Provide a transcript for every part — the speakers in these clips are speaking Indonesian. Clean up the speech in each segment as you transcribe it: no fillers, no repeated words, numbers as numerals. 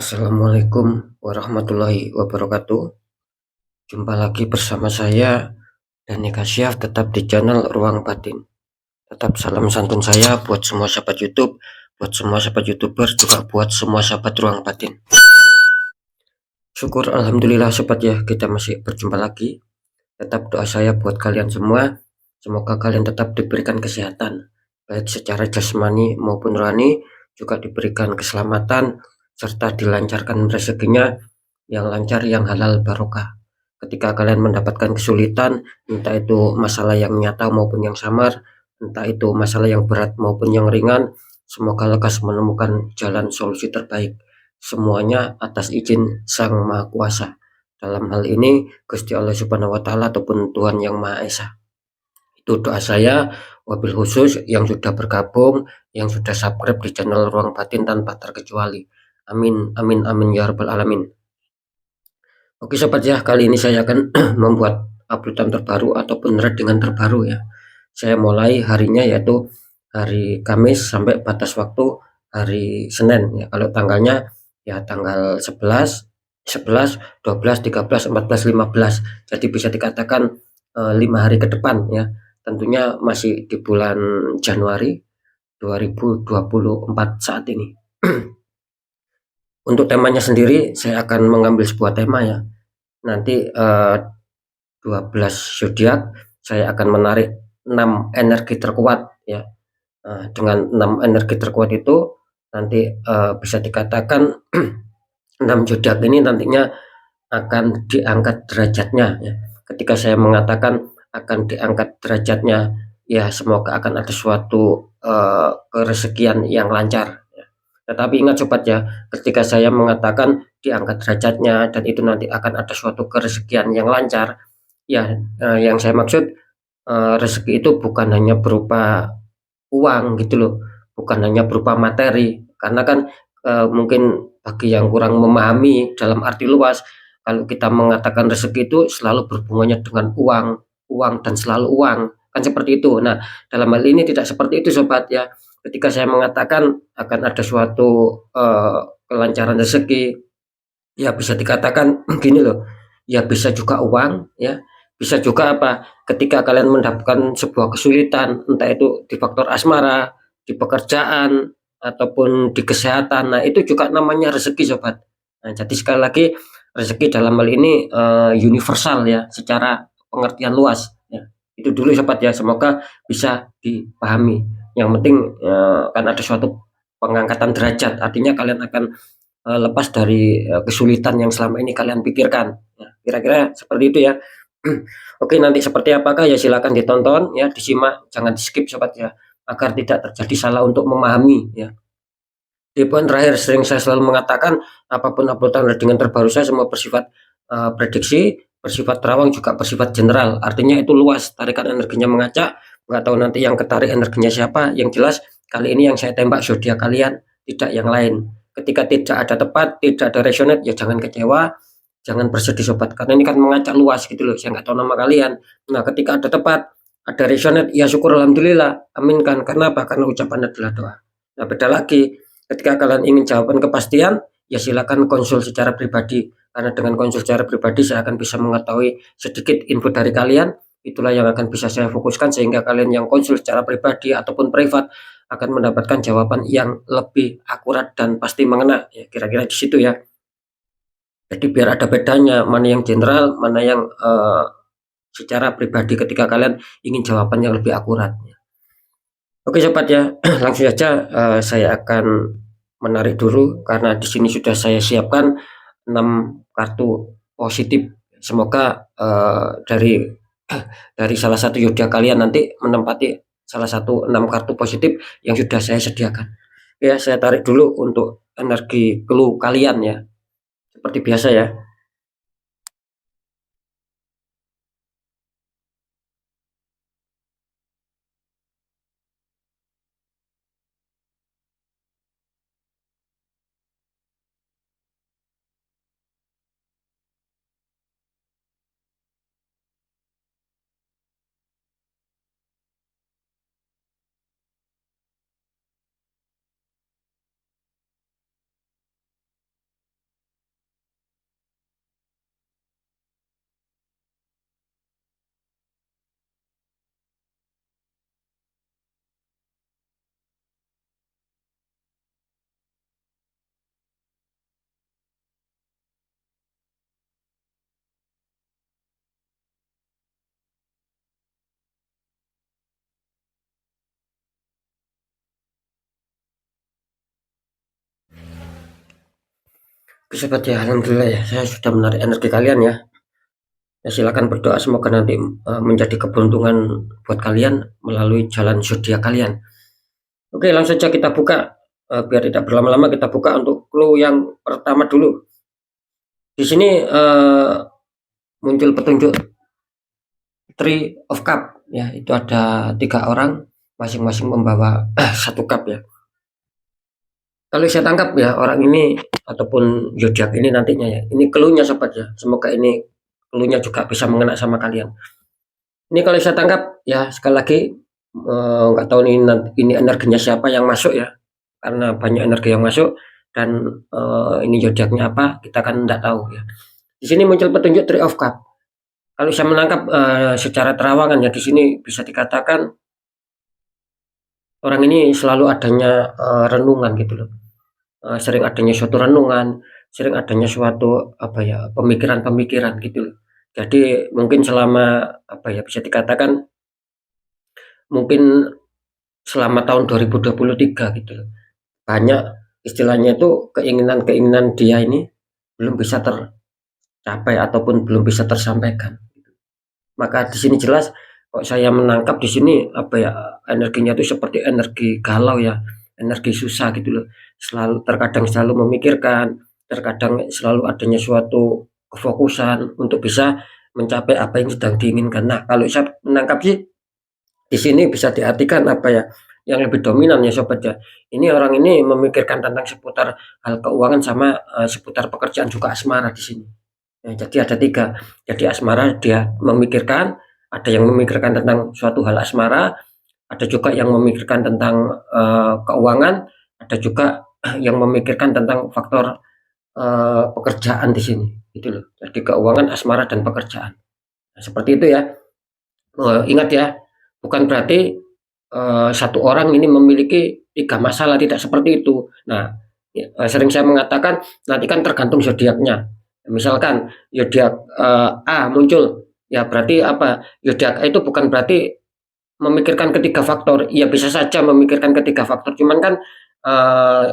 Assalamualaikum warahmatullahi wabarakatuh. Jumpa lagi bersama saya Dani Kasyaf, tetap di channel Ruang Batin. Tetap salam santun saya buat semua sahabat YouTube, buat semua sahabat YouTuber, juga buat semua sahabat Ruang Batin. Syukur alhamdulillah sobat ya, kita masih berjumpa lagi. Tetap doa saya buat kalian semua, semoga kalian tetap diberikan kesehatan, baik secara jasmani maupun rohani, juga diberikan keselamatan serta dilancarkan rezekinya yang lancar, yang halal barokah. Ketika kalian mendapatkan kesulitan, entah itu masalah yang nyata maupun yang samar, entah itu masalah yang berat maupun yang ringan, semoga lekas menemukan jalan solusi terbaik. Semuanya atas izin Sang Maha Kuasa. Dalam hal ini Gusti Allah Subhanahu wa taala ataupun Tuhan Yang Maha Esa. Itu doa saya, wabil khusus yang sudah bergabung, yang sudah subscribe di channel Ruang Batin tanpa terkecuali. Amin amin amin ya rabbal alamin. Oke sobat ya, kali ini saya akan membuat uploadan terbaru ataupun readingan terbaru ya. Saya mulai harinya yaitu hari Kamis sampai batas waktu hari Senin ya. Kalau tanggalnya ya tanggal 11, 11, 12, 13, 14, 15. Jadi bisa dikatakan 5 hari ke depan ya. Tentunya masih di bulan Januari 2024 saat ini. Untuk temanya sendiri saya akan mengambil sebuah tema ya. Nanti 12 zodiak saya akan menarik 6 energi terkuat ya. Dengan 6 energi terkuat itu nanti bisa dikatakan 6 zodiak ini nantinya akan diangkat derajatnya ya. Ketika saya mengatakan akan diangkat derajatnya, ya semoga akan ada suatu kerezekian yang lancar ya. Tetapi ingat sobat ya, ketika saya mengatakan diangkat derajatnya dan itu nanti akan ada suatu kerezekian yang lancar ya, yang saya maksud rezeki itu bukan hanya berupa uang gitu loh, bukan hanya berupa materi. Karena kan mungkin bagi yang kurang memahami dalam arti luas, kalau kita mengatakan rezeki itu selalu berhubungannya dengan uang, uang dan selalu uang, kan seperti itu. Nah, dalam hal ini tidak seperti itu sobat ya. Ketika saya mengatakan akan ada suatu kelancaran rezeki, ya bisa dikatakan gini loh, ya bisa juga uang ya, bisa juga apa, ketika kalian mendapatkan sebuah kesulitan, entah itu di faktor asmara, di pekerjaan, ataupun di kesehatan, nah itu juga namanya rezeki sobat. Nah jadi sekali lagi, rezeki dalam hal ini universal ya, secara pengertian luas ya. Itu dulu sobat ya, semoga bisa dipahami. Yang penting kan ada suatu pengangkatan derajat, artinya kalian akan lepas dari kesulitan yang selama ini kalian pikirkan ya, kira-kira seperti itu ya. Oke, nanti seperti apakah ya silakan ditonton ya, disimak, jangan di skip sobat ya, agar tidak terjadi salah untuk memahami ya. Di poin terakhir, sering saya selalu mengatakan apapun uploadan dengan terbaru saya semua bersifat prediksi, bersifat terawang, juga bersifat general, artinya itu luas, tarikan energinya mengacak, nggak tahu nanti yang ketarik energinya siapa. Yang jelas kali ini yang saya tembak zodiak kalian, tidak yang lain. Ketika tidak ada tepat, tidak ada resonate, ya jangan kecewa, jangan bersedih sobat, karena ini kan mengacak luas gitu loh, saya nggak tahu nama kalian. Nah ketika ada tepat, ada resonate, ya syukur alhamdulillah, aminkan. Karena apa? Karena ucapan adalah doa. Nah beda lagi, ketika kalian ingin jawaban kepastian, ya silakan konsul secara pribadi, karena dengan konsul secara pribadi saya akan bisa mengetahui sedikit info dari kalian. Itulah yang akan bisa saya fokuskan, sehingga kalian yang konsul secara pribadi ataupun privat akan mendapatkan jawaban yang lebih akurat dan pasti mengena ya, kira-kira di situ ya. Jadi biar ada bedanya, mana yang general, mana yang secara pribadi ketika kalian ingin jawaban yang lebih akurat. Oke sobat ya, langsung saja saya akan menarik dulu, karena di sini sudah saya siapkan 6 kartu positif. Semoga dari salah satu yodiak kalian nanti menempati salah satu 6 kartu positif yang sudah saya sediakan. Ya, saya tarik dulu untuk energi clue kalian ya. Seperti biasa ya. Oke sahabat ya, alhamdulillah ya, saya sudah menarik energi kalian ya. Ya silakan berdoa semoga nanti menjadi keberuntungan buat kalian melalui jalan zodiak kalian. Oke, langsung saja kita buka, biar tidak berlama-lama kita buka untuk clue yang pertama dulu. Di sini muncul petunjuk Three of Cup ya, itu ada 3 orang masing-masing membawa satu cup ya. Kalau saya tangkap ya, orang ini ataupun zodiak ini nantinya ya, ini clue-nya sobat ya. Semoga ini clue-nya juga bisa mengena sama kalian. Ini kalau saya tangkap ya, sekali lagi nggak tahu ini energinya siapa yang masuk ya, karena banyak energi yang masuk dan ini zodiaknya apa kita kan nggak tahu ya. Di sini muncul petunjuk Three of Cup. Kalau saya menangkap secara terawangan ya, di sini bisa dikatakan orang ini selalu adanya renungan gitu loh. Sering adanya suatu renungan, sering adanya suatu apa ya, pemikiran-pemikiran gitu loh. Jadi mungkin selama apa ya, bisa dikatakan mungkin selama tahun 2023 gitu loh. Banyak istilahnya itu keinginan-keinginan dia ini belum bisa tercapai ataupun belum bisa tersampaikan. Maka di sini jelas kok saya menangkap di sini apa ya, energinya itu seperti energi galau ya, energi susah gitu loh. Terkadang selalu memikirkan, terkadang selalu adanya suatu kefokusan untuk bisa mencapai apa yang sedang diinginkan. Nah, kalau saya menangkap sih di sini bisa diartikan apa ya, yang lebih dominan ya sobat ya. Ini orang ini memikirkan tentang seputar hal keuangan sama seputar pekerjaan juga asmara di sini. Ya, jadi ada 3. Jadi asmara dia memikirkan, ada yang memikirkan tentang suatu hal asmara, ada juga yang memikirkan tentang keuangan, ada juga yang memikirkan tentang faktor pekerjaan di sini, gitu loh. Jadi keuangan, asmara, dan pekerjaan. Nah, seperti itu ya. Ingat ya, bukan berarti satu orang ini memiliki 3 masalah, tidak seperti itu. Nah, sering saya mengatakan nanti kan tergantung zodiaknya. Misalkan zodiak A muncul, ya berarti apa? Zodiak A itu bukan berarti memikirkan ketiga faktor. Ya bisa saja memikirkan ketiga faktor, cuman kan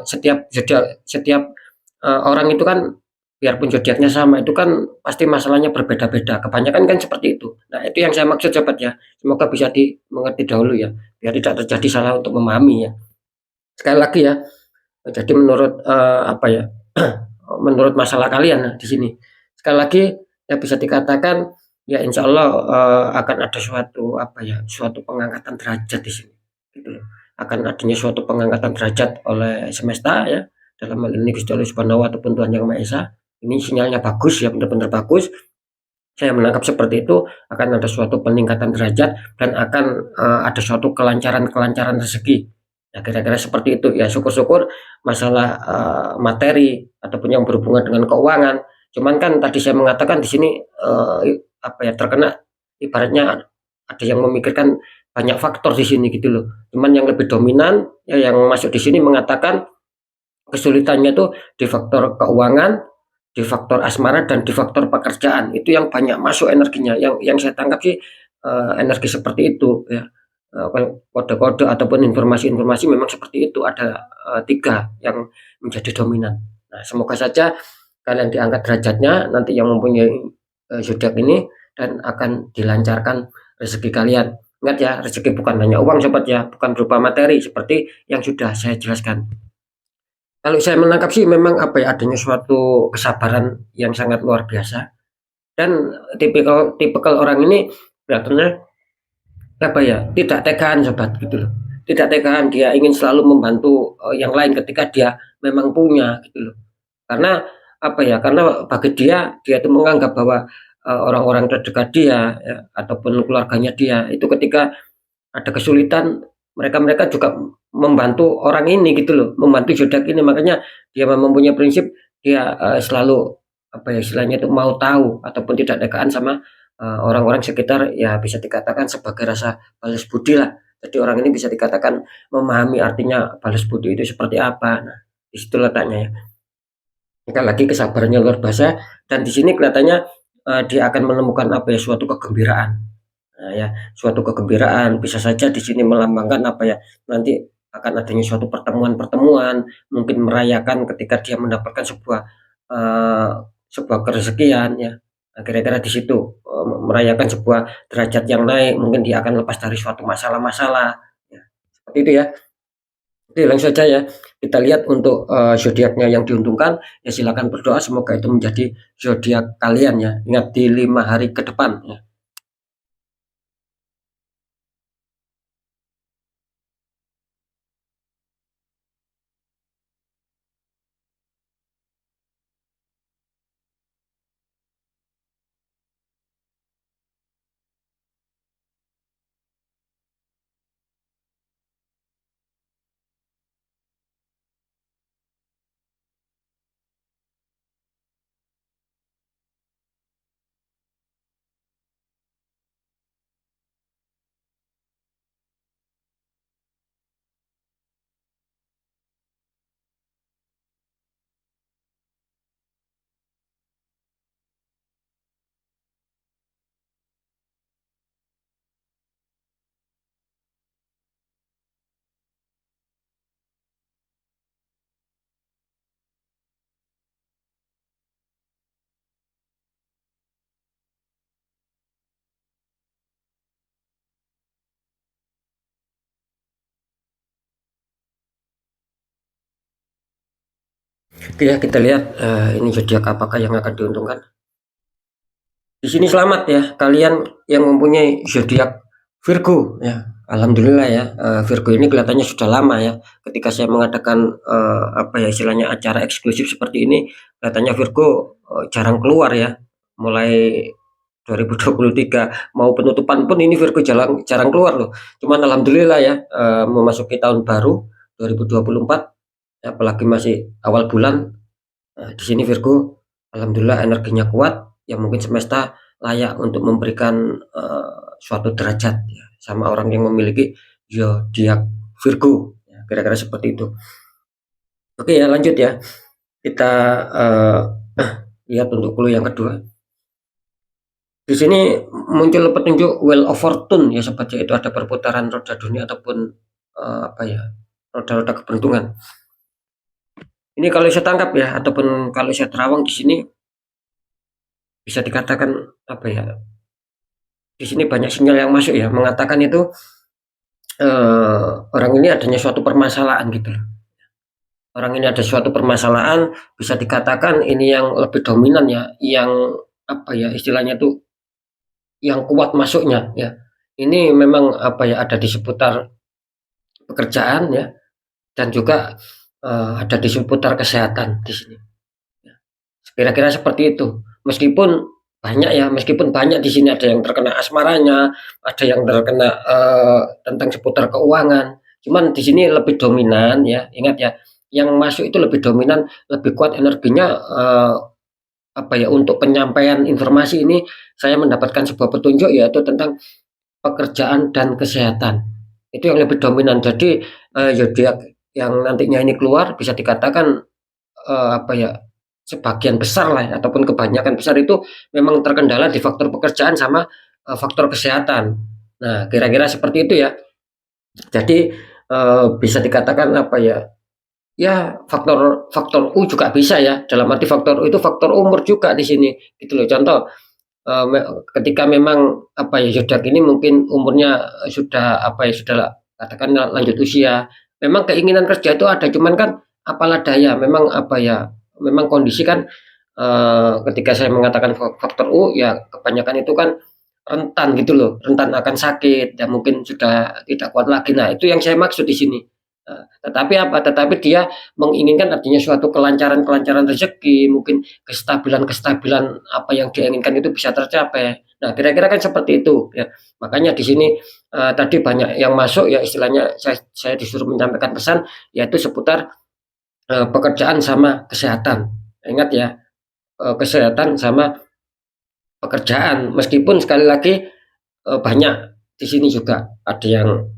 setiap orang itu kan biarpun zodiaknya sama itu kan pasti masalahnya berbeda-beda. Kebanyakan kan seperti itu. Nah, itu yang saya maksud sobat ya. Semoga bisa dimengerti dahulu ya, biar tidak terjadi salah untuk memahami ya. Sekali lagi ya. Jadi menurut apa ya? menurut masalah kalian nah, di sini. Sekali lagi ya bisa dikatakan ya insya Allah akan ada suatu apa ya, suatu pengangkatan derajat di sini. Gitu loh. Akan adanya suatu pengangkatan derajat oleh semesta ya, dalam hal ini Gusti Allah Subhanahu ataupun Tuhan Yang Maha Esa. Ini sinyalnya bagus ya, benar-benar bagus. Saya menangkap seperti itu, akan ada suatu peningkatan derajat dan akan ada suatu kelancaran-kelancaran rezeki. Ya kira-kira seperti itu ya, syukur-syukur masalah materi ataupun yang berhubungan dengan keuangan. Cuman kan tadi saya mengatakan di sini apa ya, terkena ibaratnya ada yang memikirkan banyak faktor di sini gitu loh. Cuman yang lebih dominan ya, yang masuk di sini mengatakan kesulitannya tuh di faktor keuangan, di faktor asmara, dan di faktor pekerjaan. Itu yang banyak masuk energinya. Yang saya tangkap sih energi seperti itu ya. Kode-kode ataupun informasi-informasi memang seperti itu, ada 3 yang menjadi dominan. Nah, semoga saja kalian diangkat derajatnya nanti yang mempunyai zodiak ini dan akan dilancarkan rezeki kalian. Ingat ya, rezeki bukan hanya uang sobat ya, bukan berupa materi seperti yang sudah saya jelaskan. Kalau saya menangkap sih memang apa ya, adanya suatu kesabaran yang sangat luar biasa dan tipikal orang ini kelihatannya apa ya, tidak tegaan sobat gitu loh. Tidak tegaan, dia ingin selalu membantu yang lain ketika dia memang punya gitu loh. Karena apa ya, karena bagi dia itu menganggap bahwa orang-orang terdekat dia ya, ataupun keluarganya dia itu ketika ada kesulitan mereka juga membantu orang ini gitu loh, membantu zodiak ini. Makanya dia mempunyai prinsip dia selalu apa ya, istilahnya itu mau tahu ataupun tidak tegaan sama orang-orang sekitar ya, bisa dikatakan sebagai rasa balas budi lah. Jadi orang ini bisa dikatakan memahami artinya balas budi itu seperti apa. Nah, di situ letaknya ya. Sekali lagi kesabarannya luar biasa dan di sini kelihatannya dia akan menemukan apa ya, suatu kegembiraan. Nah, ya, suatu kegembiraan bisa saja di sini melambangkan apa ya, nanti akan adanya suatu pertemuan-pertemuan, mungkin merayakan ketika dia mendapatkan sebuah eee, sebuah kerezekian ya. Nah, kira-kira di situ, merayakan sebuah derajat yang naik, mungkin dia akan lepas dari suatu masalah-masalah, ya, seperti itu ya. Oke, langsung saja ya, kita lihat untuk, zodiaknya yang diuntungkan, ya silakan berdoa semoga itu menjadi zodiak kalian ya, ingat di 5 hari ke depan ya. Oke ya, kita lihat, ini zodiak apakah yang akan diuntungkan. Di sini selamat ya, kalian yang mempunyai zodiak Virgo ya. Alhamdulillah ya, Virgo ini kelihatannya sudah lama ya. Ketika saya mengadakan, apa ya istilahnya, acara eksklusif seperti ini, kelihatannya Virgo, jarang keluar ya. Mulai 2023 mau penutupan pun ini Virgo jarang jarang keluar loh. Cuman alhamdulillah ya, memasuki tahun baru 2024 ya, apalagi masih awal bulan. Di sini Virgo, alhamdulillah energinya kuat, yang mungkin semesta layak untuk memberikan, suatu derajat ya, sama orang yang memiliki zodiak Virgo, ya kira-kira seperti itu. Oke ya lanjut ya, kita, eee, lihat untuk clue yang kedua. Di sini muncul petunjuk Wheel of Fortune ya sobat ya, itu ada perputaran roda dunia ataupun, apa ya, roda-roda keberuntungan. Ini kalau saya tangkap ya, ataupun kalau saya terawang di sini bisa dikatakan apa ya, di sini banyak sinyal yang masuk ya, mengatakan itu, orang ini adanya suatu permasalahan gitu loh. Orang ini ada suatu permasalahan, bisa dikatakan ini yang lebih dominan ya, yang apa ya, istilahnya tuh yang kuat masuknya ya. Ini memang apa ya, ada di seputar pekerjaan ya, dan juga, ada di seputar kesehatan di sini. Kira-kira seperti itu. Meskipun banyak di sini ada yang terkena asmaranya, ada yang terkena, tentang seputar keuangan. Cuman di sini lebih dominan ya, ingat ya, yang masuk itu lebih dominan, lebih kuat energinya, apa ya, untuk penyampaian informasi ini saya mendapatkan sebuah petunjuk yaitu tentang pekerjaan dan kesehatan. Itu yang lebih dominan. Jadi, zodiak yang nantinya ini keluar bisa dikatakan, apa ya, sebagian besar lah ya, ataupun kebanyakan besar itu memang terkendala di faktor pekerjaan sama, faktor kesehatan. Nah, kira-kira seperti itu ya. Jadi, bisa dikatakan apa ya, ya faktor faktor U juga bisa ya, dalam arti faktor U itu faktor umur juga di sini, gitu loh. Contoh, eee, me ketika memang apa ya, zodiak ini mungkin umurnya, sudah apa ya, sudah katakanlah lanjut usia, memang keinginan kerja itu ada, cuman kan apalah daya, memang apa ya, memang kondisi kan, ketika saya mengatakan faktor U, ya kebanyakan itu kan rentan gitu loh, rentan akan sakit, dan mungkin sudah tidak kuat lagi. Nah, itu yang saya maksud di sini. Tetapi apa, tetapi dia menginginkan artinya suatu kelancaran-kelancaran rezeki, mungkin kestabilan-kestabilan apa yang dia inginkan itu bisa tercapai. Nah, kira-kira kan seperti itu ya. Makanya di sini, tadi banyak yang masuk ya, istilahnya saya disuruh menyampaikan pesan yaitu seputar, pekerjaan sama kesehatan. Ingat ya, kesehatan sama pekerjaan, meskipun sekali lagi, banyak di sini juga ada yang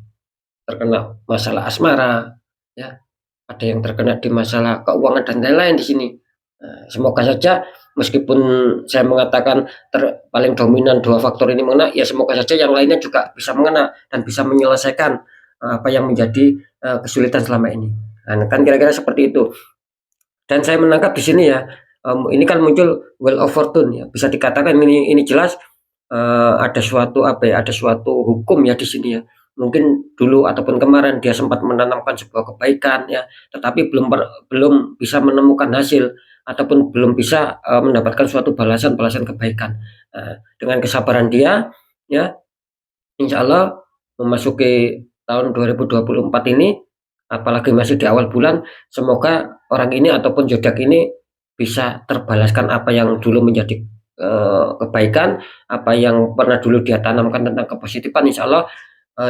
terkena masalah asmara, ya, ada yang terkena di masalah keuangan dan lain-lain di sini. Semoga saja meskipun saya mengatakan paling dominan 2 faktor ini mengena, ya semoga saja yang lainnya juga bisa mengena dan bisa menyelesaikan, apa yang menjadi, kesulitan selama ini. Nah, kan kira-kira seperti itu. Dan saya menangkap di sini ya, ini kan muncul Wheel of Fortune ya, bisa dikatakan ini jelas, ada suatu apa ya, ada suatu hukum ya di sini ya. Mungkin dulu ataupun kemarin dia sempat menanamkan sebuah kebaikan ya, tetapi belum bisa menemukan hasil ataupun belum bisa, mendapatkan suatu balasan kebaikan. Dengan kesabaran dia ya, insya Allah memasuki tahun 2024 ini, apalagi masih di awal bulan, semoga orang ini ataupun zodiak ini bisa terbalaskan apa yang dulu menjadi kebaikan, apa yang pernah dulu dia tanamkan tentang kepositifan. Insya Allah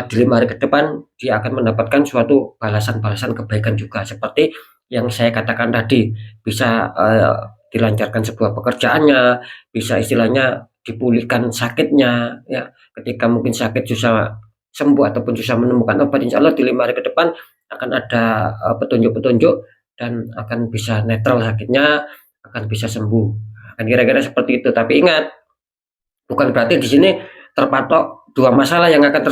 di 5 hari ke depan dia akan mendapatkan suatu balasan-balasan kebaikan juga, seperti yang saya katakan tadi, bisa dilancarkan sebuah pekerjaannya, bisa istilahnya dipulihkan sakitnya ya, ketika mungkin sakit susah sembuh ataupun susah menemukan obat, insya Allah di 5 hari ke depan akan ada petunjuk-petunjuk dan akan bisa netral sakitnya, akan bisa sembuh. Kan kira-kira seperti itu. Tapi ingat, bukan berarti di sini terpatok 2 masalah yang akan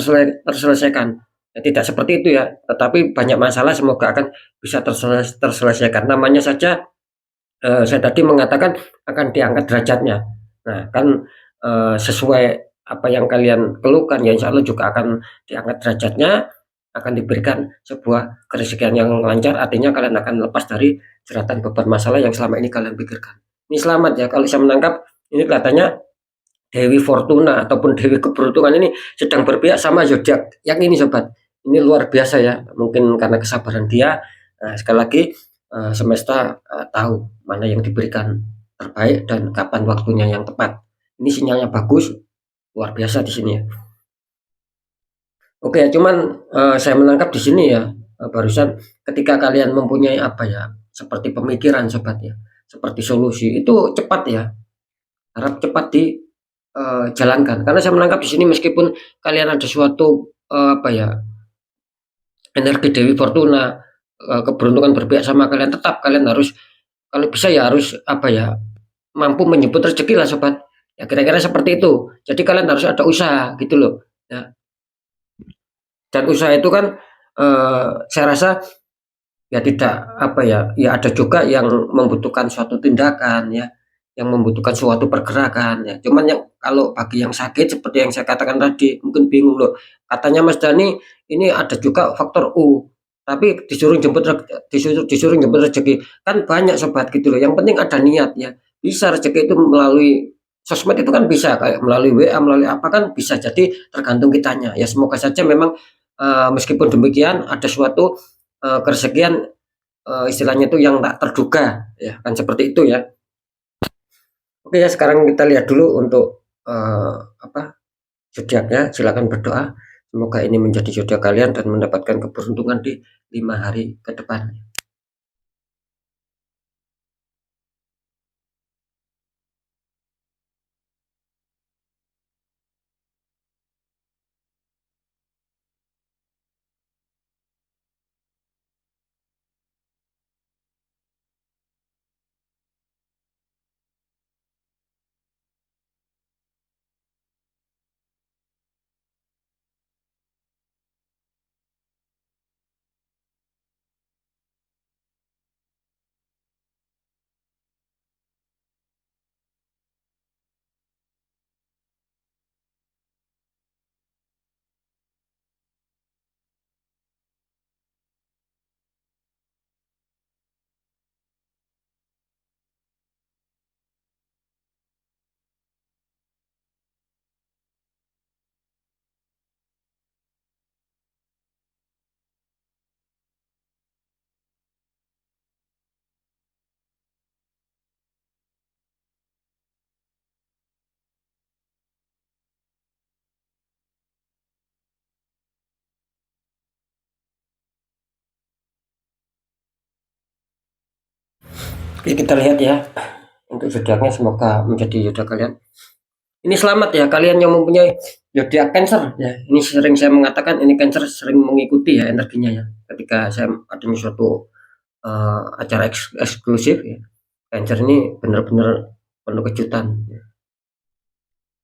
terselesaikan. Ya, tidak seperti itu ya, tetapi banyak masalah semoga akan bisa terselesaikan. Namanya saja saya tadi mengatakan akan diangkat derajatnya. Nah, kan sesuai apa yang kalian keluhkan ya, insya Allah juga akan diangkat derajatnya, akan diberikan sebuah kerezekian yang lancar, artinya kalian akan lepas dari jeratan beban masalah yang selama ini kalian pikirkan. Ini selamat ya, kalau saya menangkap ini kelihatannya Dewi Fortuna ataupun Dewi Keberuntungan ini sedang berpihak sama zodiak yang ini sobat. Ini luar biasa ya, mungkin karena kesabaran dia. Sekali lagi semesta tahu mana yang diberikan terbaik dan kapan waktunya yang tepat. Ini sinyalnya bagus, luar biasa di sini ya. Oke, cuman saya menangkap di sini ya, barusan ketika kalian mempunyai apa ya, seperti pemikiran sobat ya, seperti solusi itu cepat ya, harap cepat jalankan. Karena saya menangkap di sini meskipun kalian ada suatu apa ya, energi Dewi Fortuna, keberuntungan berpihak sama kalian, tetap kalian harus kalau bisa ya harus apa ya, mampu menyebut rezeki lah sobat. Ya kira-kira seperti itu. Jadi kalian harus ada usaha gitu loh. Ya. Dan usaha itu kan saya rasa ya tidak apa ya, ya ada juga yang membutuhkan suatu tindakan ya, yang membutuhkan suatu pergerakan ya. Cuman yang kalau bagi yang sakit seperti yang saya katakan tadi, mungkin bingung loh. Katanya Mas Dani ini ada juga faktor U, tapi disuruh jemput rezeki. Kan banyak sobat gitu loh. Yang penting ada niat ya. Bisa rezeki itu melalui sosmed itu kan bisa kayak melalui WA, melalui apa kan bisa. Jadi tergantung kitanya. Ya semoga saja memang meskipun demikian ada suatu kerezekian istilahnya itu yang tak terduga ya kan seperti itu ya. Oke ya, sekarang kita lihat dulu untuk apa zodiaknya, silakan berdoa semoga ini menjadi zodiak kalian dan mendapatkan keberuntungan di 5 hari ke depan. Oke, kita lihat ya untuk zodiaknya, semoga menjadi zodiak kalian. Ini selamat ya kalian yang mempunyai zodiak Cancer ya. Ini sering saya mengatakan ini Cancer sering mengikuti ya energinya ya. Ketika saya adanya suatu acara eksklusif ya. Cancer ini benar-benar penuh kejutan.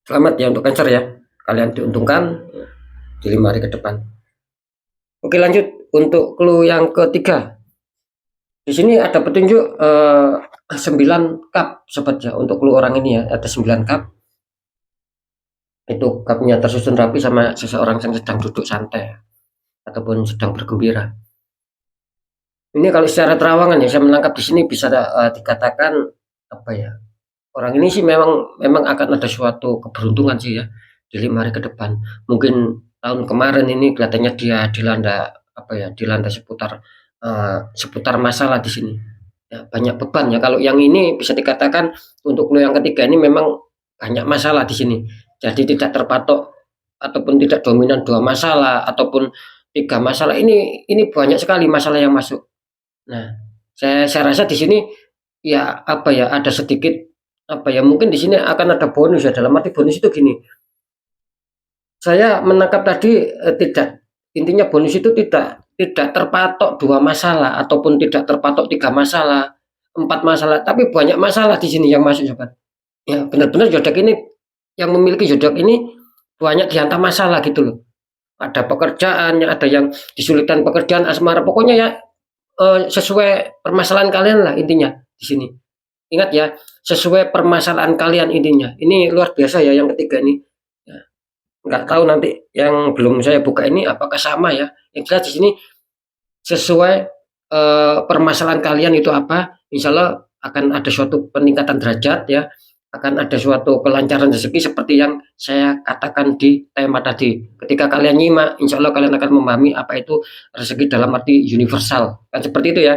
Selamat ya untuk Cancer ya. Kalian diuntungkan di 5 hari ke depan. Oke, lanjut untuk clue yang ketiga. Di sini ada petunjuk 9 cup sobat ya untuk clue orang ini ya, ada 9 cup. Itu cupnya tersusun rapi sama seseorang yang sedang duduk santai ataupun sedang bergembira. Ini kalau secara terawangan ya saya menangkap di sini bisa dikatakan apa ya? Orang ini sih memang memang akan ada suatu keberuntungan sih ya di 5 hari ke depan. Mungkin tahun kemarin ini kelihatannya dia dilanda apa ya, dilanda seputar seputar masalah di sini. Ya, banyak beban ya. Kalau yang ini bisa dikatakan untuk lo yang ketiga ini memang banyak masalah di sini. Jadi tidak terpatok ataupun tidak dominan dua masalah ataupun tiga masalah. Ini banyak sekali masalah yang masuk. Nah, saya rasa di sini ya apa ya ada sedikit apa ya mungkin di sini akan ada bonus ya dalam arti bonus itu gini. Saya menangkap tadi tidak intinya bonus itu tidak terpatok dua masalah ataupun tidak terpatok tiga masalah, empat masalah, tapi banyak masalah di sini yang masuk sobat. Ya benar-benar zodiak ini yang memiliki zodiak ini banyak dihantam masalah gitu loh. Ada pekerjaan, yang ada yang kesulitan pekerjaan, asmara, pokoknya ya sesuai permasalahan kalian lah intinya di sini. Ingat ya, sesuai permasalahan kalian intinya. Ini luar biasa ya yang ketiga ini. Ya, nggak tahu nanti yang belum saya buka ini apakah sama ya. Yang jelas di sini sesuai permasalahan kalian itu apa, insya Allah akan ada suatu peningkatan derajat ya, akan ada suatu kelancaran rezeki seperti yang saya katakan di tema tadi. Ketika kalian nyimak, insya Allah kalian akan memahami apa itu rezeki dalam arti universal. Kan seperti itu ya.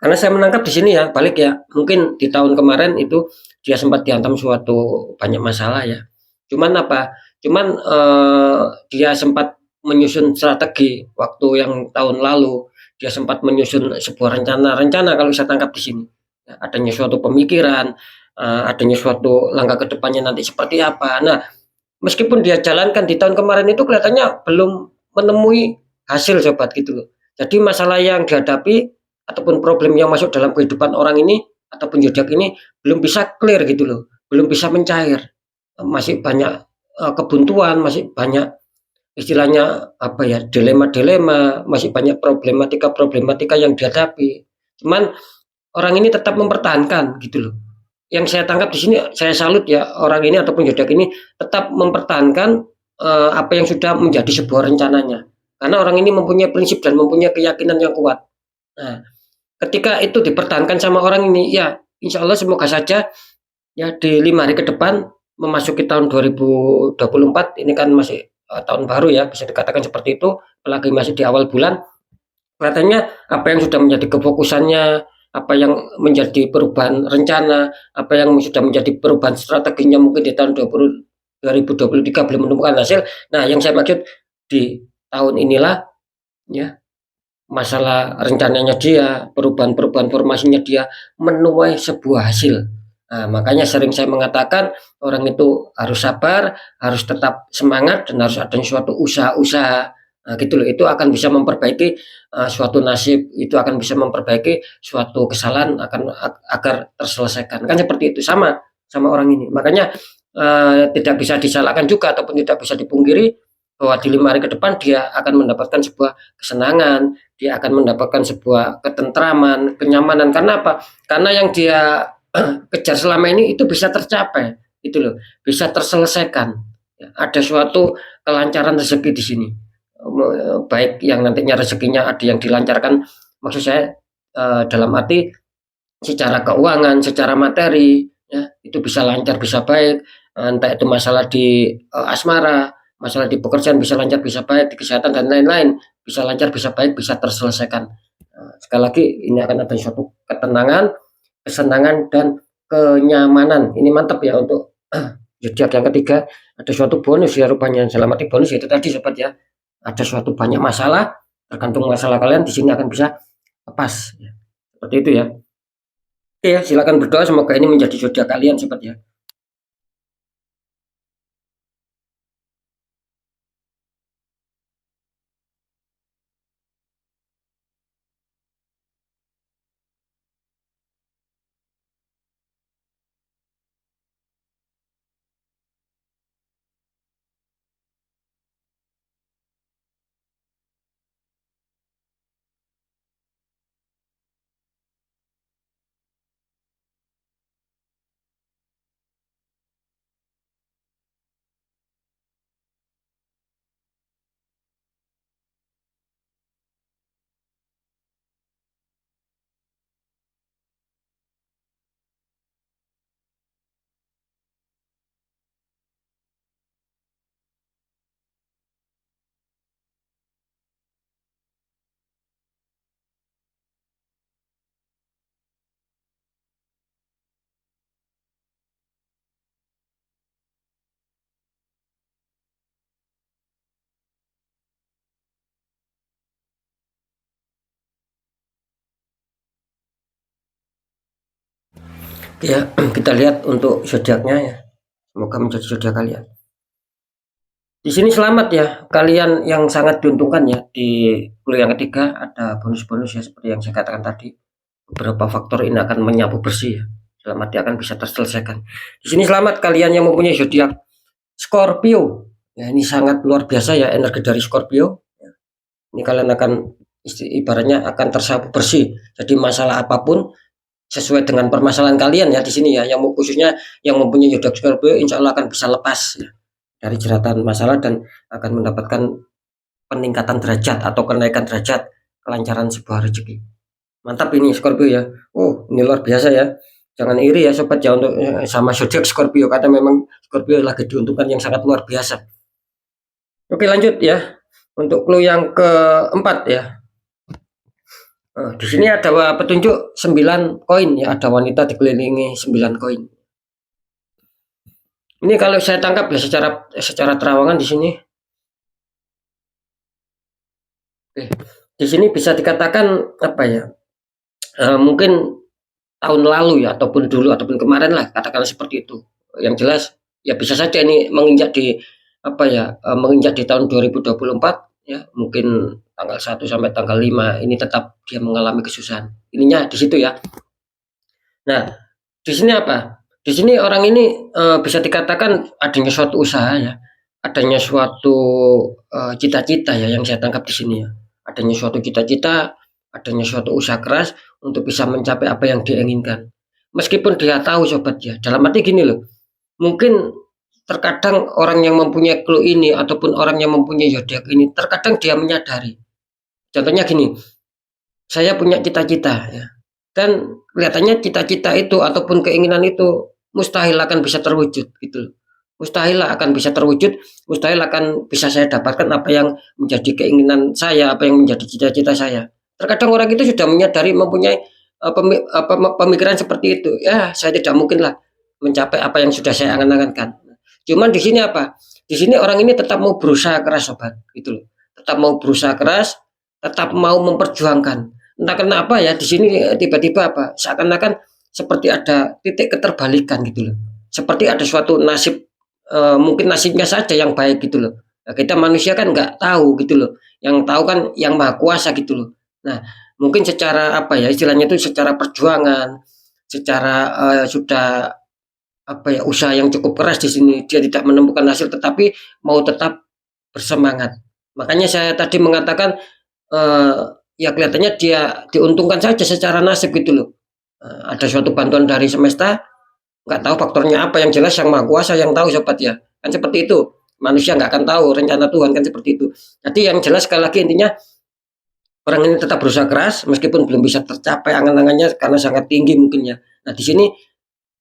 Karena saya menangkap di sini ya, balik ya, mungkin di tahun kemarin itu dia sempat dihantam suatu banyak masalah ya. Cuman apa? Cuman dia sempat menyusun strategi waktu yang tahun lalu, dia sempat menyusun sebuah rencana-rencana kalau saya tangkap di sini. Ya, adanya suatu pemikiran, adanya suatu langkah ke depannya nanti seperti apa. Nah, meskipun dia jalankan di tahun kemarin itu kelihatannya belum menemui hasil sobat gitu loh. Jadi masalah yang dihadapi ataupun problem yang masuk dalam kehidupan orang ini ataupun zodiak ini belum bisa clear gitu loh, belum bisa mencair. Masih banyak kebuntuan, masih banyak istilahnya apa ya, dilema-dilema, masih banyak problematika-problematika yang dihadapi. Cuman orang ini tetap mempertahankan gitu loh. Yang saya tangkap di sini saya salut ya orang ini ataupun zodiak ini tetap mempertahankan apa yang sudah menjadi sebuah rencananya. Karena orang ini mempunyai prinsip dan mempunyai keyakinan yang kuat. Nah, ketika itu dipertahankan sama orang ini, ya insya Allah semoga saja ya di 5 hari ke depan memasuki tahun 2024 ini kan masih tahun baru ya bisa dikatakan seperti itu, apalagi masih di awal bulan. Kelihatannya apa yang sudah menjadi kefokusannya, apa yang menjadi perubahan rencana, apa yang sudah menjadi perubahan strateginya mungkin di tahun 2023 belum menemukan hasil. Nah, yang saya maksud di tahun inilah ya masalah rencananya dia, perubahan-perubahan formasinya dia menuai sebuah hasil. Nah, makanya sering saya mengatakan orang itu harus sabar, harus tetap semangat dan harus ada suatu usaha-usaha. Nah, gitu loh. Itu akan bisa memperbaiki suatu nasib, itu akan bisa memperbaiki suatu kesalahan akan agar terselesaikan. Kan seperti itu sama sama orang ini. Makanya tidak bisa disalahkan juga ataupun tidak bisa dipungkiri bahwa di 5 hari ke depan dia akan mendapatkan sebuah kesenangan, dia akan mendapatkan sebuah ketentraman, kenyamanan. Karena apa? Karena yang dia kejar selama ini itu bisa tercapai, itu loh, bisa terselesaikan. Ya, ada suatu kelancaran rezeki di sini. Baik yang nantinya rezekinya ada yang dilancarkan, maksud saya dalam arti secara keuangan, secara materi, ya itu bisa lancar, bisa baik. Entah itu masalah di asmara, masalah di pekerjaan bisa lancar, bisa baik, di kesehatan dan lain-lain bisa lancar, bisa baik, bisa terselesaikan. Sekali lagi ini akan ada suatu ketenangan, kesenangan dan kenyamanan. Ini mantap ya untuk zodiak yang ketiga. Ada suatu bonus ya rupanya. Dalam arti bonus itu tadi sobat ya. Ada suatu banyak masalah, tergantung masalah kalian di sini akan bisa lepas. Ya. Seperti itu ya. Oke ya, silakan berdoa semoga ini menjadi zodiak kalian sobat ya. Ya, kita lihat untuk zodiaknya ya. Semoga menjadi zodiak kalian. Di sini selamat ya, kalian yang sangat diuntungkan ya di kuliah yang ketiga ada bonus-bonus ya seperti yang saya katakan tadi. Beberapa faktor ini akan menyapu bersih ya. Dalam arti akan bisa terselesaikan. Di sini selamat kalian yang mempunyai zodiak Scorpio. Ya, ini sangat luar biasa ya energi dari Scorpio. Ini kalian akan ibaratnya akan tersapu bersih. Jadi masalah apapun sesuai dengan permasalahan kalian ya di sini ya, yang khususnya yang mempunyai zodiak Scorpio insya Allah akan bisa lepas ya, dari jeratan masalah dan akan mendapatkan peningkatan derajat atau kenaikan derajat kelancaran sebuah rezeki. Mantap ini Scorpio ya. Oh, ini luar biasa ya. Jangan iri ya sobat ya untuk sama zodiak Scorpio karena memang Scorpio lagi diuntungkan yang sangat luar biasa. Oke, lanjut ya. Untuk clue yang keempat ya. Di sini ada petunjuk 9 koin ya, ada wanita dikelilingi 9 koin. Ini kalau saya tangkap ya secara terawangan di sini. Oke. Di sini bisa dikatakan apa ya? Mungkin tahun lalu ya ataupun dulu ataupun kemarin lah katakanlah seperti itu. Yang jelas ya bisa saja ini menginjak di apa ya? Menginjak di tahun 2024 ya, mungkin tanggal 1 sampai tanggal 5 ini tetap dia mengalami kesusahan. Ininya di situ ya. Nah, di sini apa? Di sini orang ini bisa dikatakan adanya suatu usaha ya, adanya suatu cita-cita ya yang saya tangkap di sini ya. Adanya suatu cita-cita, adanya suatu usaha keras untuk bisa mencapai apa yang dia inginkan. Meskipun dia tahu sobat ya, dalam arti gini loh, mungkin terkadang orang yang mempunyai clue ini ataupun orang yang mempunyai zodiak ini terkadang dia menyadari. Contohnya gini, saya punya cita-cita ya. Dan kelihatannya cita-cita itu ataupun keinginan itu mustahil akan bisa terwujud gitu. Mustahil akan bisa terwujud, mustahil akan bisa saya dapatkan apa yang menjadi keinginan saya, apa yang menjadi cita-cita saya. Terkadang orang itu sudah menyadari mempunyai pemikiran seperti itu. Ya, saya tidak mungkin lah mencapai apa yang sudah saya angan-angankan. Cuman di sini apa? Di sini orang ini tetap mau berusaha keras sobat, gitu loh. Tetap mau berusaha keras, tetap mau memperjuangkan. Entah kenapa ya di sini tiba-tiba apa seakan-akan seperti ada titik keterbalikan gitu loh. Seperti ada suatu nasib mungkin nasibnya saja yang baik gitu loh. Nah, kita manusia kan nggak tahu gitu loh. Yang tahu kan yang maha kuasa gitu loh. Nah, mungkin secara apa ya istilahnya itu secara perjuangan, secara sudah apa ya usaha yang cukup keras di sini dia tidak menemukan hasil tetapi mau tetap bersemangat. Makanya saya tadi mengatakan eh, ya kelihatannya dia diuntungkan saja secara nasib gitu loh. Ada suatu bantuan dari semesta, nggak tahu faktornya apa, yang jelas yang maha kuasa yang tahu sobat ya. Kan seperti itu. Manusia nggak akan tahu rencana Tuhan kan seperti itu. Jadi yang jelas sekali lagi intinya orang ini tetap berusaha keras meskipun belum bisa tercapai angan-angannya karena sangat tinggi mungkin ya. Nah, di sini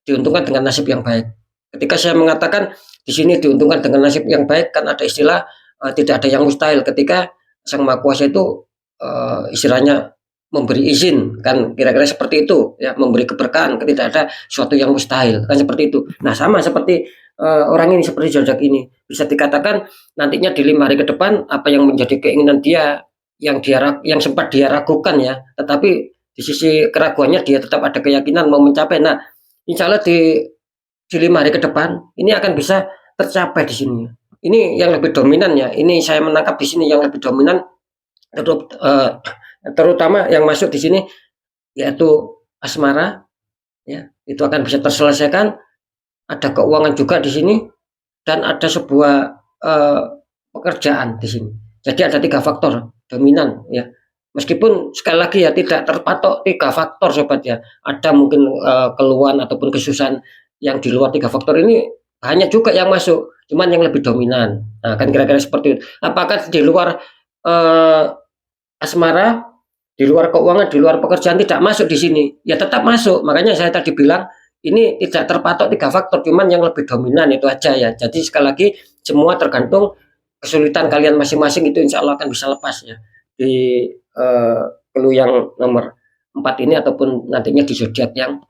diuntungkan dengan nasib yang baik. Ketika saya mengatakan di sini diuntungkan dengan nasib yang baik kan ada istilah tidak ada yang mustahil ketika Sang Maha Kuasa itu istilahnya memberi izin kan kira-kira seperti itu ya, memberi keberkahan tidak ada suatu yang mustahil kan seperti itu. Nah, sama seperti orang ini seperti zodiak ini bisa dikatakan nantinya di 5 hari ke depan apa yang menjadi keinginan dia yang sempat dia ragukan ya, tetapi di sisi keraguannya dia tetap ada keyakinan mau mencapai. Nah, insya Allah di 5 hari ke depan ini akan bisa tercapai di sini. Ini yang lebih dominan ya. Ini saya menangkap di sini yang lebih dominan terutama yang masuk di sini yaitu asmara ya. Itu akan bisa terselesaikan. Ada keuangan juga di sini dan ada sebuah pekerjaan di sini. Jadi ada 3 faktor dominan ya. Meskipun sekali lagi ya tidak terpatok 3 faktor sobat ya. Ada mungkin keluhan ataupun kesusahan yang di luar 3 faktor ini banyak juga yang masuk, cuman yang lebih dominan. Nah, kan kira-kira seperti itu. Apakah di luar asmara, di luar keuangan, di luar pekerjaan tidak masuk di sini? Ya tetap masuk. Makanya saya tadi bilang ini tidak terpatok 3 faktor, cuman yang lebih dominan itu aja ya. Jadi sekali lagi semua tergantung kesulitan kalian masing-masing itu insya Allah akan bisa lepas ya di clue yang nomor 4 ini ataupun nantinya di zodiak yang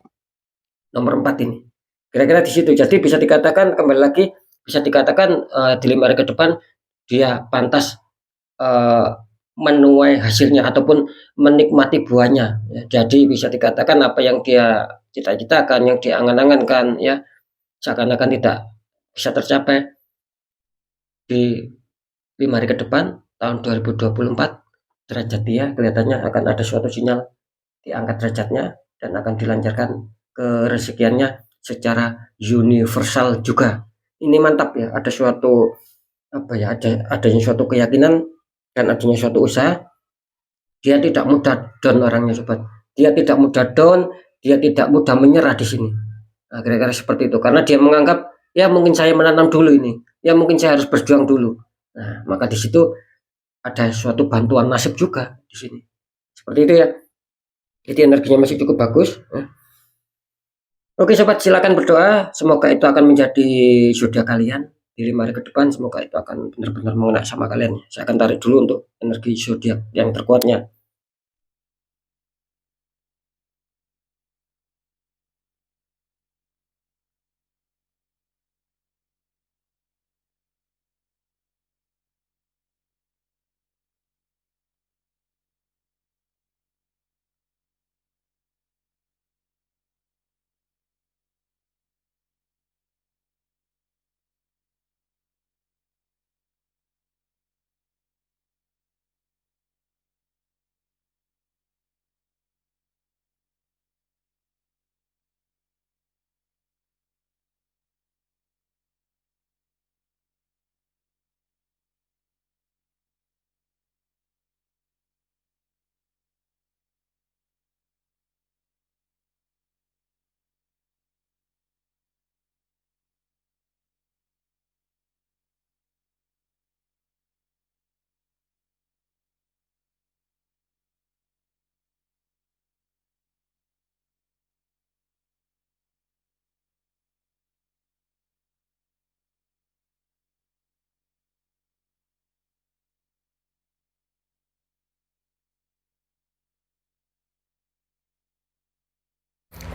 nomor 4 ini. Kira-kira di situ. Jadi bisa dikatakan kembali lagi bisa dikatakan di 5 hari ke depan dia pantas menuai hasilnya ataupun menikmati buahnya. Ya, jadi bisa dikatakan apa yang dia cita-cita kan yang diangan-angankan ya seakan-akan tidak bisa tercapai di 5 hari ke depan tahun 2024 derajat dia kelihatannya akan ada suatu sinyal diangkat derajatnya dan akan dilancarkan kerezekiannya secara universal juga. Ini mantap ya, ada suatu apa ya, adanya suatu keyakinan dan adanya suatu usaha. Dia tidak mudah down orangnya sobat. Dia tidak mudah down, dia tidak mudah menyerah di sini. Nah, kira-kira seperti itu karena dia menganggap ya mungkin saya menanam dulu ini, ya mungkin saya harus berjuang dulu. Nah, maka di situ ada suatu bantuan nasib juga di sini. Seperti itu ya. Jadi energinya masih cukup bagus. Oke sobat, silakan berdoa. Semoga itu akan menjadi zodiak kalian di 5 hari ke depan. Semoga itu akan benar-benar mengena sama kalian. Saya akan tarik dulu untuk energi zodiak yang terkuatnya.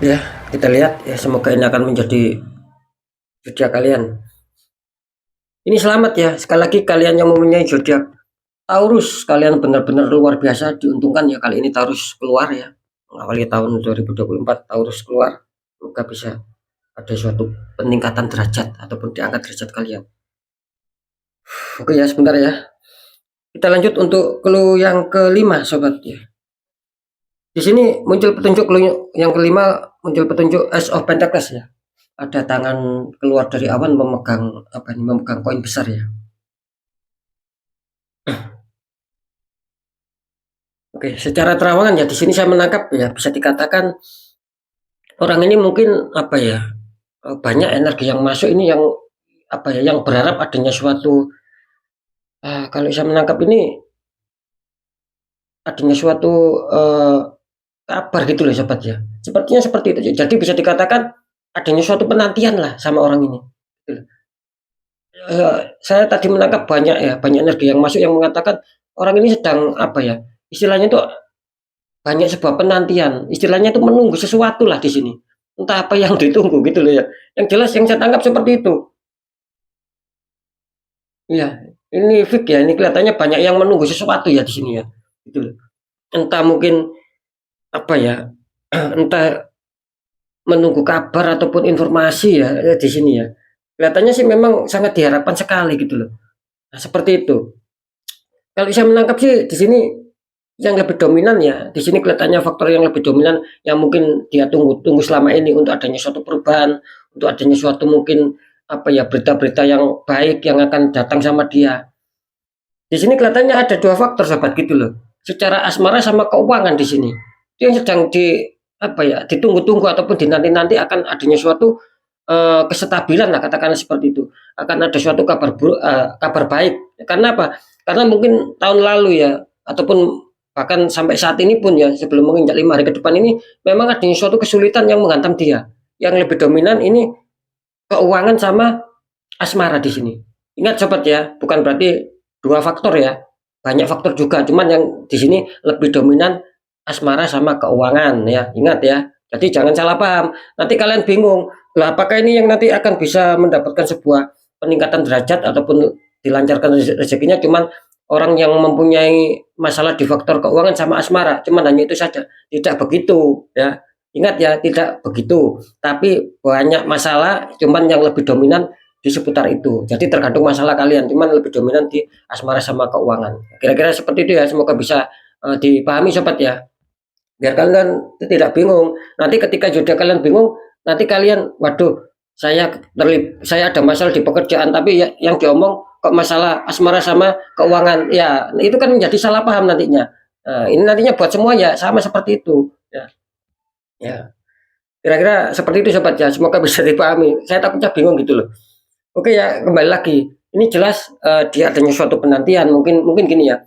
Ya, kita lihat ya semoga ini akan menjadi zodiak kalian. Ini selamat ya. Sekali lagi kalian yang mempunyai zodiak Taurus, kalian benar-benar luar biasa diuntungkan ya kali ini Taurus keluar ya. Mengawali tahun 2024 Taurus keluar. Semoga bisa ada suatu peningkatan derajat ataupun diangkat derajat kalian. Oke ya, sebentar ya. Kita lanjut untuk clue yang kelima sobat ya. Di sini muncul petunjuk clue yang kelima, muncul petunjuk Ace of Pentacles ya. Ada tangan keluar dari awan memegang apa ini, memegang koin besar ya. Oke, secara terawangan ya di sini saya menangkap ya bisa dikatakan orang ini mungkin apa ya, banyak energi yang masuk ini yang apa ya, yang berharap adanya suatu kalau saya menangkap ini adanya suatu kabar gitu loh sobat ya. Sepertinya seperti itu. Jadi bisa dikatakan adanya suatu penantian lah sama orang ini. Gitu. Saya tadi menangkap banyak ya, banyak energi yang masuk yang mengatakan orang ini sedang apa ya, istilahnya itu banyak sebuah penantian, istilahnya itu menunggu sesuatu lah di sini. Entah apa yang ditunggu gitu loh ya. Yang jelas yang saya tangkap seperti itu. Iya, ini fix ya, ini kelihatannya banyak yang menunggu sesuatu ya di sini ya. Gitu loh. Entah mungkin apa ya, entah menunggu kabar ataupun informasi ya di sini ya. Kelihatannya sih memang sangat diharapkan sekali gitu loh. Nah, seperti itu. Kalau saya menangkap sih di sini yang lebih dominan ya, di sini kelihatannya faktor yang lebih dominan yang mungkin dia tunggu-tunggu selama ini untuk adanya suatu perubahan, untuk adanya suatu mungkin apa ya berita-berita yang baik yang akan datang sama dia. Di sini kelihatannya ada dua faktor sahabat gitu loh. Secara asmara sama keuangan di sini. Dia yang sedang di apa ya ditunggu-tunggu ataupun dinanti-nanti akan adanya suatu kesetabilan lah katakanlah seperti itu. Akan ada suatu kabar buruk, kabar baik. Karena apa? Karena mungkin tahun lalu ya ataupun bahkan sampai saat ini pun ya sebelum menginjak 5 hari ke depan ini memang adanya suatu kesulitan yang menghantam dia. Yang lebih dominan ini keuangan sama asmara di sini. Ingat sobat ya, bukan berarti dua faktor ya. Banyak faktor juga, cuman yang di sini lebih dominan asmara sama keuangan ya. Ingat ya. Jadi jangan salah paham. Nanti kalian bingung, lah apakah ini yang nanti akan bisa mendapatkan sebuah peningkatan derajat ataupun dilancarkan rezekinya cuman orang yang mempunyai masalah di faktor keuangan sama asmara, cuman hanya itu saja. Tidak begitu ya. Ingat ya, tidak begitu, tapi banyak masalah, cuman yang lebih dominan di seputar itu. Jadi tergantung masalah kalian, cuman lebih dominan di asmara sama keuangan. Kira-kira seperti itu ya, semoga bisa dipahami sobat ya. Biar kalian tidak bingung. Nanti ketika sudah kalian bingung, nanti kalian, waduh, saya ada masalah di pekerjaan, tapi ya, yang diomong kok masalah asmara sama keuangan. Ya, itu kan menjadi salah paham nantinya. Nah, ini nantinya buat semua ya sama seperti itu. Ya, ya. Kira-kira seperti itu sobat ya. Semoga bisa dipahami. Saya takutnya bingung gitu loh. Oke ya, kembali lagi. Ini jelas dia adanya suatu penantian. Mungkin mungkin gini ya.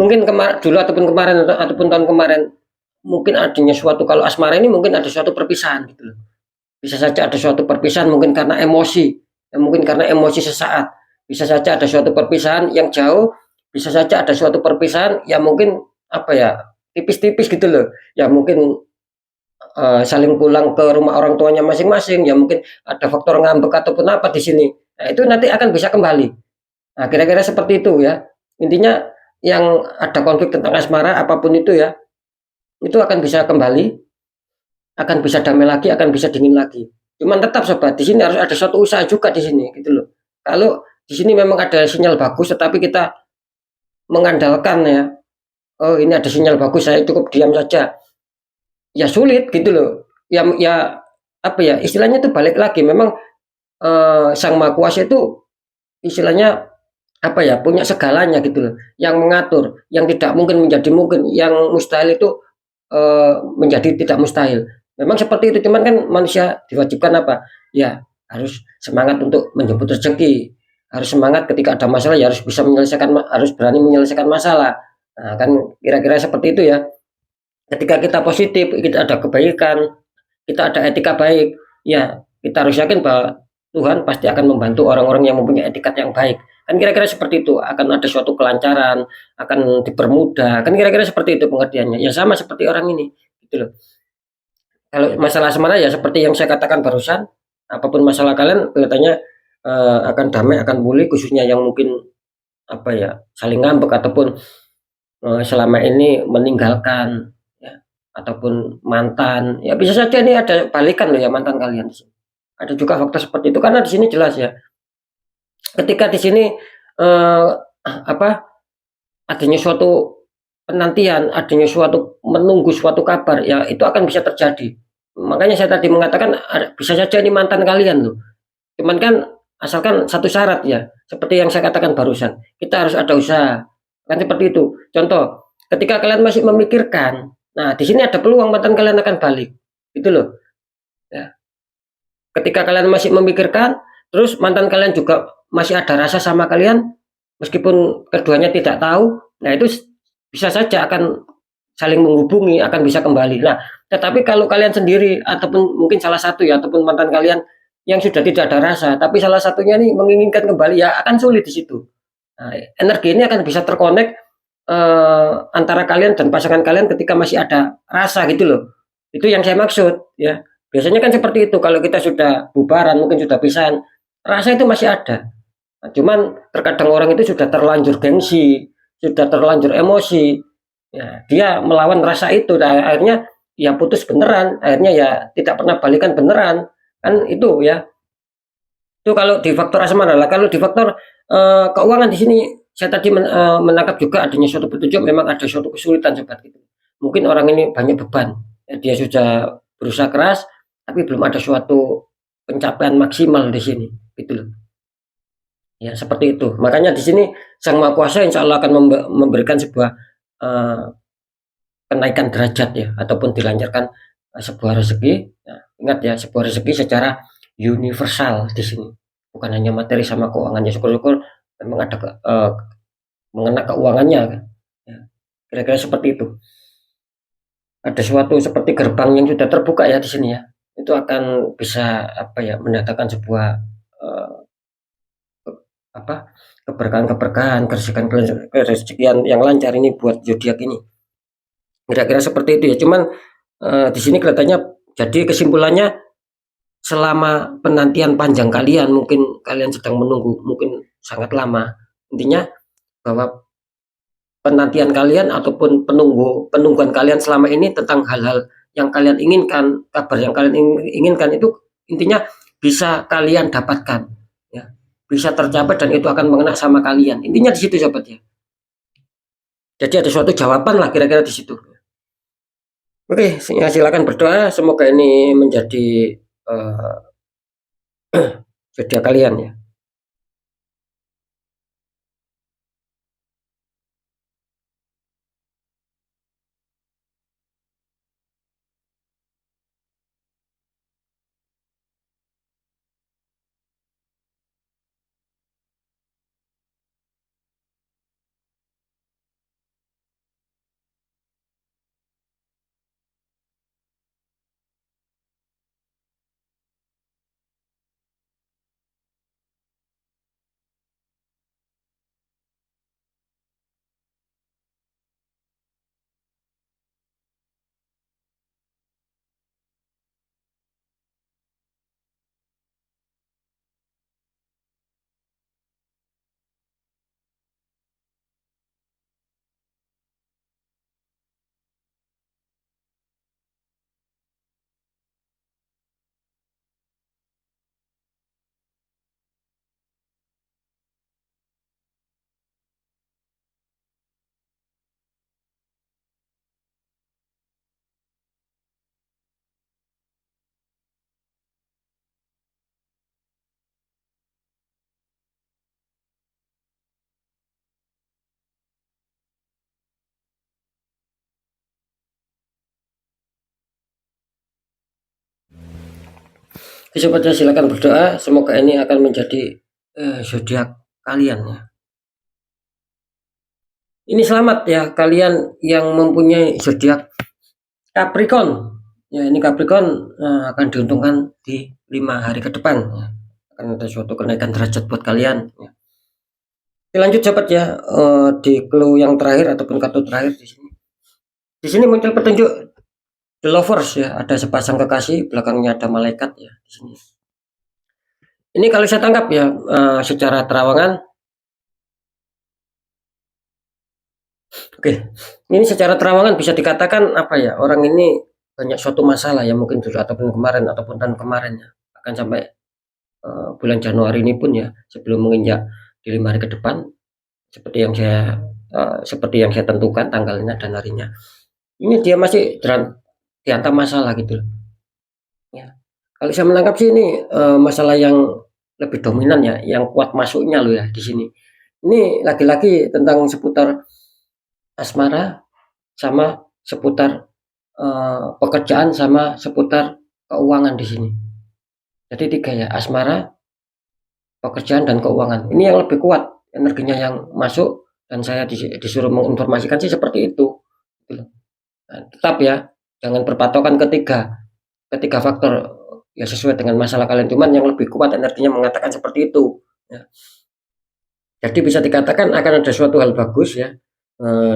Mungkin dulu ataupun kemarin ataupun tahun kemarin mungkin adanya suatu, kalau asmara ini mungkin ada suatu perpisahan gitu loh. Bisa saja ada suatu perpisahan mungkin karena emosi, ya mungkin karena emosi sesaat. Bisa saja ada suatu perpisahan yang jauh, bisa saja ada suatu perpisahan yang mungkin apa ya, tipis-tipis gitu loh. Ya mungkin saling pulang ke rumah orang tuanya masing-masing, ya mungkin ada faktor ngambek ataupun apa di sini. Nah, itu nanti akan bisa kembali. Nah, kira-kira seperti itu ya. Intinya yang ada konflik tentang asmara apapun itu ya, itu akan bisa kembali, akan bisa damai lagi, akan bisa dingin lagi. Cuman tetap sobat, di sini harus ada suatu usaha juga di sini gitu loh. Kalau di sini memang ada sinyal bagus, tetapi kita mengandalkan ya, oh ini ada sinyal bagus, saya cukup diam saja. Ya sulit gitu loh. Ya apa ya, istilahnya itu balik lagi memang Sang Maha Kuasa itu istilahnya apa ya, punya segalanya gitu loh. Yang mengatur, yang tidak mungkin menjadi mungkin, yang mustahil itu menjadi tidak mustahil. Memang seperti itu, cuman kan manusia diwajibkan apa? Ya harus semangat untuk menjemput rezeki, harus semangat ketika ada masalah ya harus bisa menyelesaikan, harus berani menyelesaikan masalah. Nah, kan kira-kira seperti itu ya. Ketika kita positif, kita ada kebaikan, kita ada etika baik, ya kita harus yakin bahwa Tuhan pasti akan membantu orang-orang yang mempunyai etikat yang baik. Kan kira-kira seperti itu, akan ada suatu kelancaran, akan dipermudah. Kan kira-kira seperti itu pengertiannya. Ya sama seperti orang ini, gitu loh. Kalau masalah asmara ya seperti yang saya katakan barusan, apapun masalah kalian kelihatannya akan damai, akan pulih, khususnya yang mungkin apa ya, saling ngambek ataupun selama ini meninggalkan ya, ataupun mantan, ya bisa saja ini ada balikan loh ya mantan kalian di sini. Ada juga faktor seperti itu karena di sini jelas ya. Ketika di sini apa, adanya suatu penantian, adanya suatu menunggu suatu kabar, ya itu akan bisa terjadi. Makanya saya tadi mengatakan bisa saja ini mantan kalian loh. Cuman kan asalkan satu syarat ya, seperti yang saya katakan barusan, kita harus ada usaha. Kan seperti itu. Contoh, ketika kalian masih memikirkan, nah di sini ada peluang mantan kalian akan balik. Itu loh. Ya. Ketika kalian masih memikirkan, terus mantan kalian juga masih ada rasa sama kalian, meskipun keduanya tidak tahu, nah itu bisa saja akan saling menghubungi, akan bisa kembali. Nah, tetapi kalau kalian sendiri ataupun mungkin salah satu ya, ataupun mantan kalian yang sudah tidak ada rasa, tapi salah satunya nih menginginkan kembali, ya akan sulit di situ. Nah, energi ini akan bisa terkonek antara kalian dan pasangan kalian ketika masih ada rasa gitu loh. Itu yang saya maksud ya. Biasanya kan seperti itu, kalau kita sudah bubaran, mungkin sudah pisahan, rasa itu masih ada. Nah, cuman terkadang orang itu sudah terlanjur gengsi, sudah terlanjur emosi, ya, dia melawan rasa itu, nah, akhirnya ya putus beneran, akhirnya ya tidak pernah balikan beneran, kan itu ya. Itu kalau di faktor asmara lah. Kalau di faktor keuangan di sini saya tadi menangkap juga adanya suatu petunjuk, memang ada suatu kesulitan sobat gitu. Mungkin orang ini banyak beban, ya, dia sudah berusaha keras, tapi belum ada suatu pencapaian maksimal di sini, gitu loh. Ya seperti itu. Makanya di sini Sang Maha Kuasa insya Allah akan memberikan sebuah uh, kenaikan derajat ya, ataupun dilancarkan sebuah rezeki. Ya, ingat ya, sebuah rezeki secara universal di sini, bukan hanya materi sama keuangannya. Syukur-syukur memang ada mengena keuangannya kan. Ya, kira-kira seperti itu. Ada suatu seperti gerbang yang sudah terbuka ya di sini ya. Itu akan bisa apa ya, mendatangkan sebuah uh, apa, keberkahan-keberkahan, kerezekian yang lancar ini buat zodiak ini. Kira-kira seperti itu ya. Cuman di sini kelihatannya, jadi kesimpulannya, selama penantian panjang kalian, mungkin kalian sedang menunggu, mungkin sangat lama. Intinya bahwa penantian kalian ataupun penungguan kalian selama ini tentang hal-hal yang kalian inginkan, kabar yang kalian inginkan itu intinya bisa kalian dapatkan, ya, bisa tercapai dan itu akan mengena sama kalian. Intinya di situ sobat ya. Jadi ada suatu jawaban lah kira-kira di situ. Oke, ya, silakan berdoa semoga ini menjadi uh, zodiak kalian ya. Sobat ya, silakan berdoa semoga ini akan menjadi zodiak kalian ya. Ini selamat ya kalian yang mempunyai zodiak Capricorn. Ya, ini Capricorn akan diuntungkan di 5 hari ke depan ya. Akan ada suatu kenaikan derajat buat kalian ya. Lanjut sobat ya, di clue yang terakhir ataupun kartu terakhir di sini. Di sini muncul petunjuk The Lovers ya, ada sepasang kekasih, belakangnya ada malaikat ya di sini. Ini kalau saya tangkap ya, secara terawangan. Oke, ini secara terawangan bisa dikatakan apa ya, orang ini banyak suatu masalah ya mungkin dulu ataupun kemarin ataupun tahun kemarin ya, akan sampai bulan Januari ini pun ya, sebelum menginjak di 5 hari ke depan seperti yang saya tentukan tanggalnya dan harinya. Ini dia masih dihantam masalah gitu loh. Ya. Kalau saya menangkap sih ini masalah yang lebih dominan ya, yang kuat masuknya loh ya di sini. Ini lagi-lagi tentang seputar asmara sama seputar pekerjaan sama seputar keuangan di sini. Jadi 3 ya, asmara, pekerjaan dan keuangan. Ini yang lebih kuat energinya yang masuk dan saya disuruh menginformasikan sih seperti itu. Gitu. Nah, tetap ya, jangan berpatokan ketiga faktor ya sesuai dengan masalah kalian, cuman yang lebih kuat energinya mengatakan seperti itu ya. Jadi bisa dikatakan akan ada suatu hal bagus ya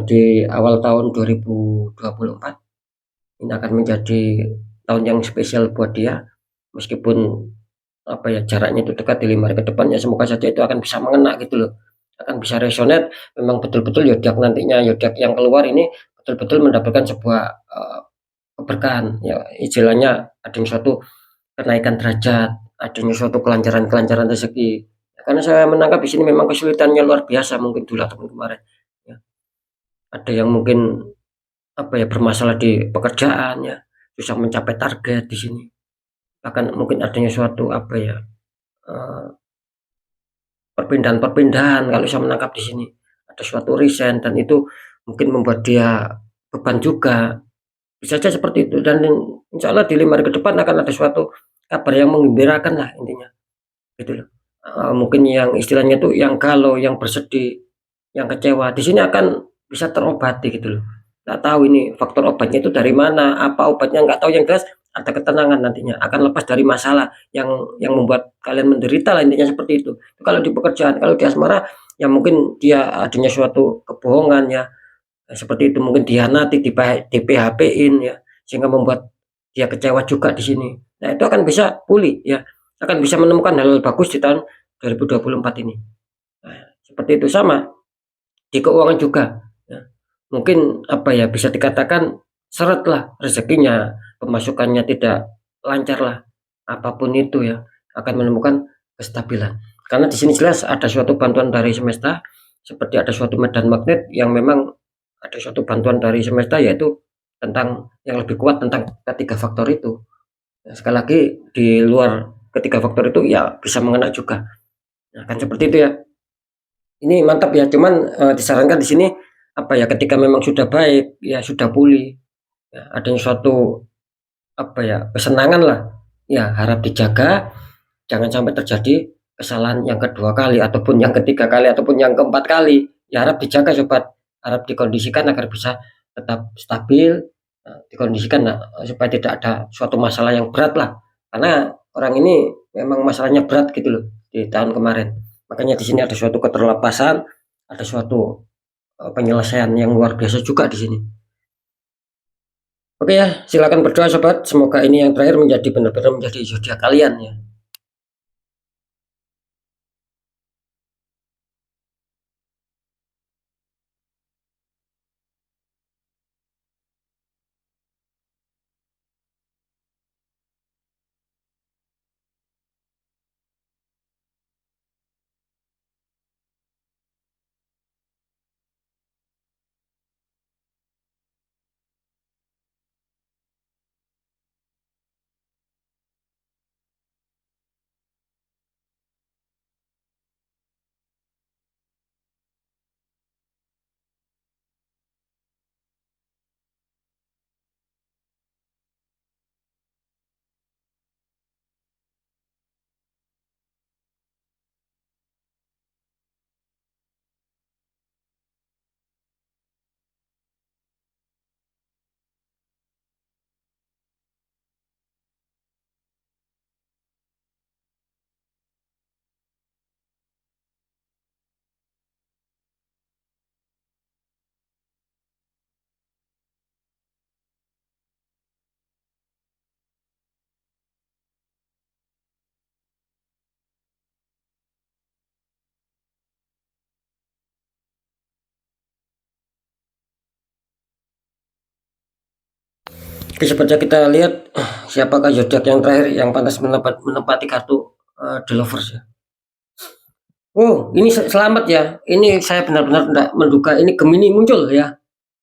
di awal tahun 2024. Ini akan menjadi tahun yang spesial buat dia, meskipun apa ya jaraknya itu dekat di 5 hari ke depan ya, semoga saja itu akan bisa mengena gitu loh, akan bisa resonate memang betul-betul zodiak nantinya, zodiak yang keluar ini betul-betul mendapatkan sebuah keberkahan ya, istilahnya adanya suatu kenaikan derajat, adanya suatu kelancaran rezeki. Karena saya menangkap di sini memang kesulitannya luar biasa mungkin dulu ataupun kemarin ya. Ada yang mungkin apa ya bermasalah di pekerjaan ya, susah mencapai target di sini. Bahkan mungkin adanya suatu apa ya perpindahan-perpindahan kalau saya menangkap di sini. Ada suatu resign dan itu mungkin membuat dia beban juga. Bisa saja seperti itu dan insya Allah di 5 hari ke depan akan ada suatu kabar yang menggembirakan lah intinya gitu loh. Mungkin yang istilahnya itu yang galau, yang bersedih, yang kecewa di sini akan bisa terobati gitu loh. Nggak tahu ini faktor obatnya itu dari mana, apa obatnya nggak tahu, yang jelas ada ketenangan nantinya, akan lepas dari masalah yang membuat kalian menderita lah intinya seperti itu. Kalau di pekerjaan, kalau di asmara ya mungkin dia adanya suatu kebohongan ya, seperti itu mungkin dihianati, di PHP-in ya, sehingga membuat dia kecewa juga di sini. Nah, itu akan bisa pulih ya, akan bisa menemukan hal bagus di tahun 2024 ini. Nah, seperti itu sama di keuangan juga ya. Mungkin apa ya bisa dikatakan seret lah rezekinya, pemasukannya tidak lancar lah, apapun itu ya, akan menemukan kestabilan. Karena di sini jelas ada suatu bantuan dari semesta, seperti ada suatu medan magnet yang memang ada suatu bantuan dari semesta, yaitu tentang yang lebih kuat tentang ketiga faktor itu. Nah, sekali lagi di luar ketiga faktor itu ya bisa mengena juga. Nah, kan seperti itu ya. Ini mantap ya, cuman disarankan di sini apa ya, ketika memang sudah baik, ya sudah pulih, ya adanya suatu apa ya, kesenangan lah, ya harap dijaga, jangan sampai terjadi kesalahan yang kedua kali, ataupun yang ketiga kali, ataupun yang keempat kali. Ya harap dijaga sobat, harap dikondisikan agar bisa tetap stabil, dikondisikan supaya tidak ada suatu masalah yang berat lah. Karena orang ini memang masalahnya berat gitu loh di tahun kemarin. Makanya di sini ada suatu keterlepasan, ada suatu penyelesaian yang luar biasa juga di sini. Oke ya, silakan berdoa sobat. Semoga ini yang terakhir menjadi benar-benar menjadi zodiak kalian ya. Oke, seperti kita lihat siapakah zodiak yang terakhir yang pantas menempati kartu The Lovers ya. Oh, ini selamat ya. Ini saya benar-benar tidak menduga ini Gemini muncul ya.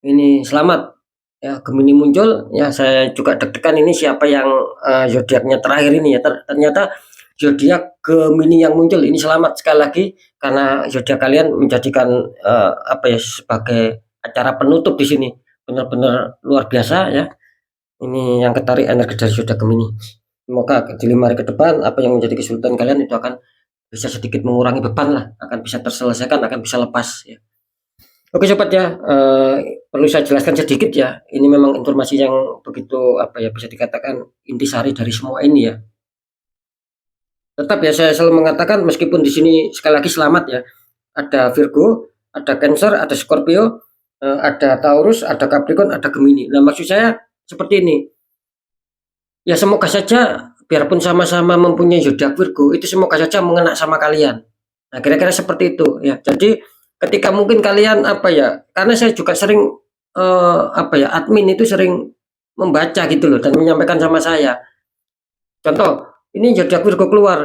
Ini selamat ya, Gemini muncul ya. Saya juga deg-degan ini siapa yang zodiaknya terakhir ini ya. Ternyata zodiak Gemini yang muncul ini selamat sekali lagi, karena zodiak kalian menjadikan apa ya, sebagai acara penutup di sini. Benar-benar luar biasa ya. Ini yang ketarik energi dari zodiak Gemini. Semoga di 5 hari ke depan apa yang menjadi kesulitan kalian itu akan bisa sedikit mengurangi beban lah, akan bisa terselesaikan, akan bisa lepas ya. Oke sobat ya, perlu saya jelaskan sedikit ya. Ini memang informasi yang begitu apa ya, bisa dikatakan intisari dari semua ini ya. Tetap ya saya selalu mengatakan, meskipun di sini sekali lagi selamat ya. Ada Virgo, ada Cancer, ada Scorpio, ada Taurus, ada Capricorn, ada Gemini. Nah maksud saya seperti ini. Ya semoga saja biarpun sama-sama mempunyai zodiak Virgo, itu semoga saja mengena sama kalian. Nah, kira-kira seperti itu ya. Jadi ketika mungkin kalian apa ya, karena saya juga sering apa ya, admin itu sering membaca gitu loh dan menyampaikan sama saya. Contoh, ini zodiak Virgo keluar.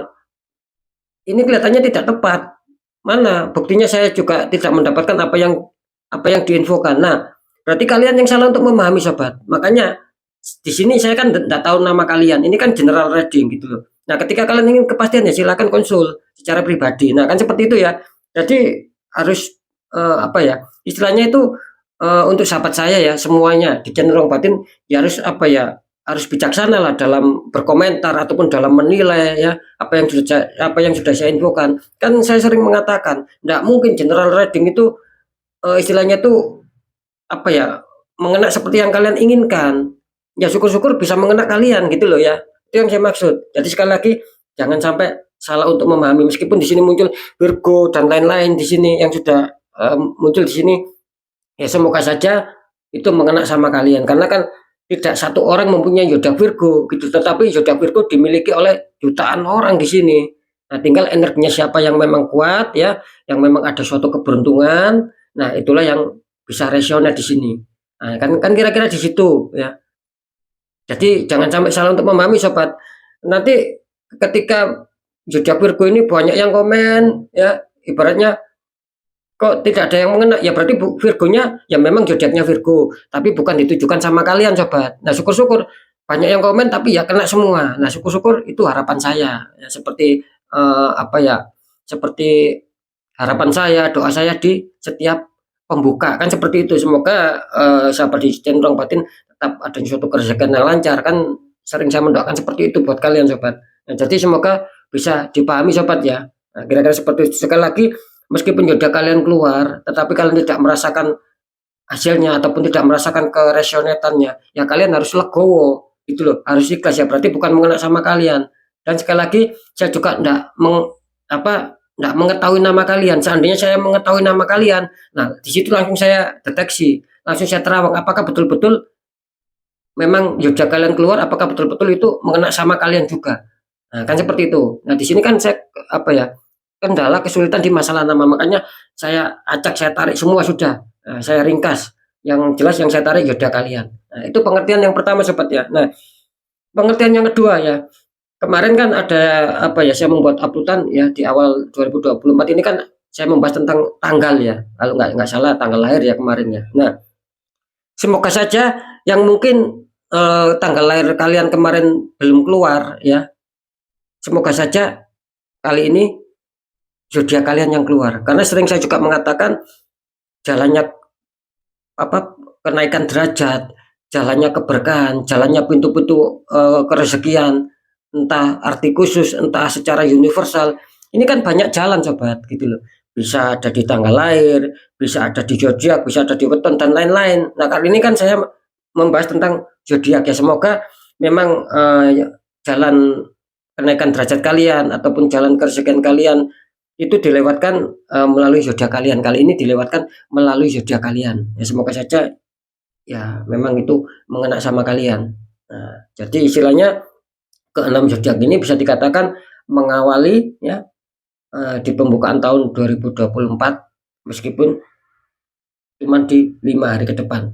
Ini kelihatannya tidak tepat. Mana? Buktinya saya juga tidak mendapatkan apa yang diinfokan. Nah, berarti kalian yang salah untuk memahami sobat. Makanya di sini saya kan tidak tahu nama kalian. Ini kan general reading gitu loh. Nah, ketika kalian ingin kepastian ya silakan konsul secara pribadi. Nah, kan seperti itu ya. Jadi harus apa ya? Istilahnya itu untuk sahabat saya ya, semuanya di channel Ruang Batin ya harus apa ya? Harus bijaksana lah dalam berkomentar ataupun dalam menilai ya apa yang sudah saya infokan. Kan saya sering mengatakan, tidak mungkin general reading itu istilahnya tuh apa ya, mengena seperti yang kalian inginkan. Ya syukur-syukur bisa mengena kalian gitu loh ya. Itu yang saya maksud. Jadi sekali lagi jangan sampai salah untuk memahami, meskipun di sini muncul Virgo dan lain-lain di sini yang sudah muncul di sini. Ya semoga saja itu mengena sama kalian, karena kan tidak satu orang mempunyai zodiak Virgo gitu, tetapi zodiak Virgo dimiliki oleh jutaan orang di sini. Nah, tinggal energinya siapa yang memang kuat ya, yang memang ada suatu keberuntungan. Nah, itulah yang bisa rasional di sini. Nah, kan kira-kira di situ ya. Jadi jangan sampai salah untuk memahami sobat. Nanti ketika zodiak Virgo ini banyak yang komen ya, ibaratnya kok tidak ada yang mengena, ya berarti Virgonya ya memang zodiaknya Virgo, tapi bukan ditujukan sama kalian sobat. Nah syukur-syukur banyak yang komen tapi ya kena semua. Nah syukur-syukur itu harapan saya ya, seperti apa ya, seperti harapan saya, doa saya di setiap pembuka kan seperti itu. Semoga sahabat di cenderung batin tetap ada suatu kerjaan yang lancar kan, sering saya mendoakan seperti itu buat kalian sobat. Nah, jadi semoga bisa dipahami sobat ya. Nah, kira-kira seperti itu. Sekali lagi, meskipun jodoh kalian keluar, tetapi kalian tidak merasakan hasilnya ataupun tidak merasakan keresionetannya, ya kalian harus legowo, itu loh, harus ikhlas ya. Berarti bukan mengena sama kalian. Dan sekali lagi, saya juga tidak mengetahui nama kalian. Seandainya saya mengetahui nama kalian, nah di situ langsung saya deteksi, langsung saya terawang apakah betul-betul memang zodiak kalian keluar, apakah betul-betul itu mengena sama kalian juga. Nah, kan seperti itu. Nah, di sini kan saya apa ya, kendala kesulitan di masalah nama, makanya saya acak, saya tarik semua sudah. Nah, saya ringkas. Yang jelas yang saya tarik zodiak kalian. Nah, itu pengertian yang pertama sobat ya. Nah, pengertian yang kedua ya. Kemarin kan ada apa ya, saya membuat uploadan ya di awal 2024 ini kan saya membahas tentang tanggal ya. Kalau nggak salah tanggal lahir ya kemarin ya. Nah, semoga saja yang mungkin tanggal lahir kalian kemarin belum keluar ya. Semoga saja kali ini zodiak kalian yang keluar. Karena sering saya juga mengatakan jalannya apa, kenaikan derajat, jalannya keberkahan, jalannya pintu-pintu kerezekian, entah arti khusus, entah secara universal. Ini kan banyak jalan sobat gitu loh. Bisa ada di tanggal lahir, bisa ada di zodiak, bisa ada di weton dan lain-lain. Nah, kali ini kan saya membahas tentang zodiak ya. Semoga memang jalan kenaikan derajat kalian ataupun jalan kerezekian kalian itu dilewatkan melalui zodiak kalian. Kali ini dilewatkan melalui zodiak kalian. Ya semoga saja ya memang itu mengena sama kalian. Nah, jadi istilahnya keenam zodiak ini bisa dikatakan mengawali ya di pembukaan tahun 2024 meskipun cuma di 5 hari ke depan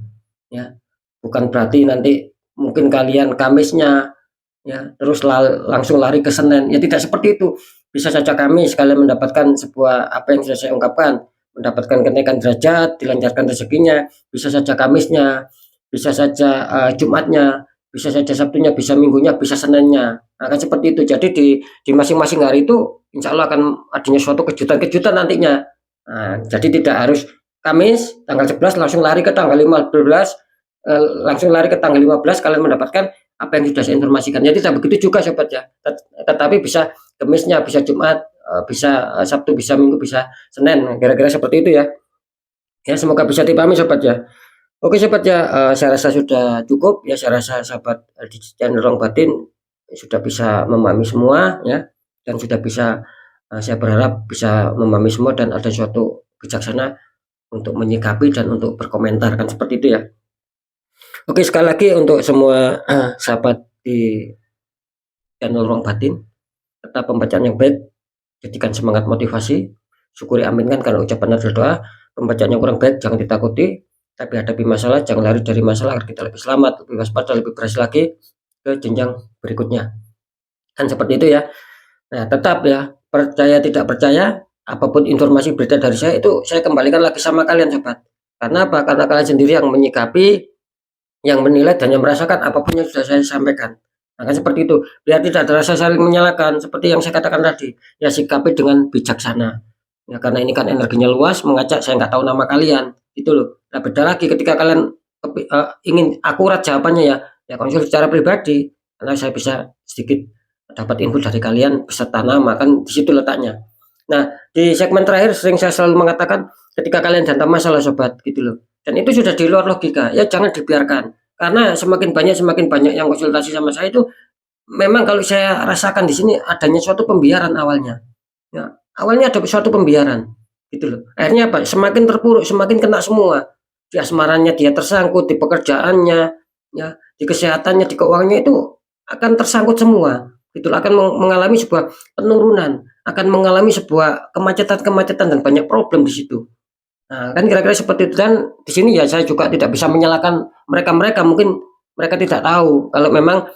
ya. Bukan berarti nanti mungkin kalian Kamisnya ya terus langsung lari ke Senin, ya tidak seperti itu. Bisa saja kami sekalian mendapatkan sebuah apa yang sudah saya ungkapkan, mendapatkan kenaikan derajat, dilancarkan rezekinya, bisa saja Kamisnya, bisa saja Jumatnya, bisa saja Sabtunya, bisa Minggunya, bisa Seninnya. Nah, kan seperti itu. Jadi di masing-masing hari itu insya Allah akan adanya suatu kejutan-kejutan nantinya. Nah, jadi tidak harus Kamis tanggal 11 langsung lari ke tanggal 15, langsung lari ke tanggal 15 kalian mendapatkan apa yang sudah saya informasikan. Jadi tidak begitu juga sobat ya. Tetapi bisa Kamisnya, bisa Jumat, bisa Sabtu, bisa Minggu, bisa Senin. Kira-kira seperti itu ya. Ya semoga bisa dipahami sobat ya. Oke sobat ya, saya rasa sudah cukup ya. Saya rasa sahabat di channel Ruang Batin sudah bisa memahami semua ya, dan sudah bisa saya berharap bisa memahami semua dan ada suatu bijaksana untuk menyikapi dan untuk berkomentar kan seperti itu ya. Oke, sekali lagi untuk semua sahabat di channel Ruang Batin, tetap pembacaan yang baik, jadikan semangat motivasi, syukuri aminkan kalau ucapan dan doa. Pembacaan yang kurang baik jangan ditakuti, tapi hadapi masalah, jangan lari dari masalah agar kita lebih selamat, lebih waspada, lebih berhasil lagi ke jenjang berikutnya. Kan seperti itu ya. Nah, tetap ya, percaya tidak percaya, apapun informasi berita dari saya itu saya kembalikan lagi sama kalian sobat. Karena apa? Karena kalian sendiri yang menyikapi, yang menilai dan yang merasakan apapun yang sudah saya sampaikan. Nah, kan seperti itu. Biar tidak ada rasa saling menyalahkan seperti yang saya katakan tadi. Ya sikapi dengan bijaksana. Ya karena ini kan energinya luas, mengajak saya nggak tahu nama kalian. Itu loh. Nah, beda lagi ketika kalian ingin akurat jawabannya ya konsul secara pribadi karena saya bisa sedikit dapat info dari kalian beserta nama, kan di situ letaknya. Nah, di segmen terakhir sering saya selalu mengatakan ketika kalian datang masalah sobat gitu loh. Dan itu sudah di luar logika, ya jangan dibiarkan. Karena semakin banyak yang konsultasi sama saya itu memang kalau saya rasakan di sini adanya suatu pembiaran awalnya. Ya, awalnya ada suatu pembiaran gitu loh. Akhirnya apa? Semakin terpuruk, semakin kena semua. Di asmaranya dia tersangkut, di pekerjaannya, ya, di kesehatannya, di keuangannya itu akan tersangkut semua. Itu akan mengalami sebuah penurunan, akan mengalami sebuah kemacetan dan banyak problem di situ. Nah, kan kira-kira seperti itu. Dan di sini ya saya juga tidak bisa menyalahkan mereka mungkin mereka tidak tahu kalau memang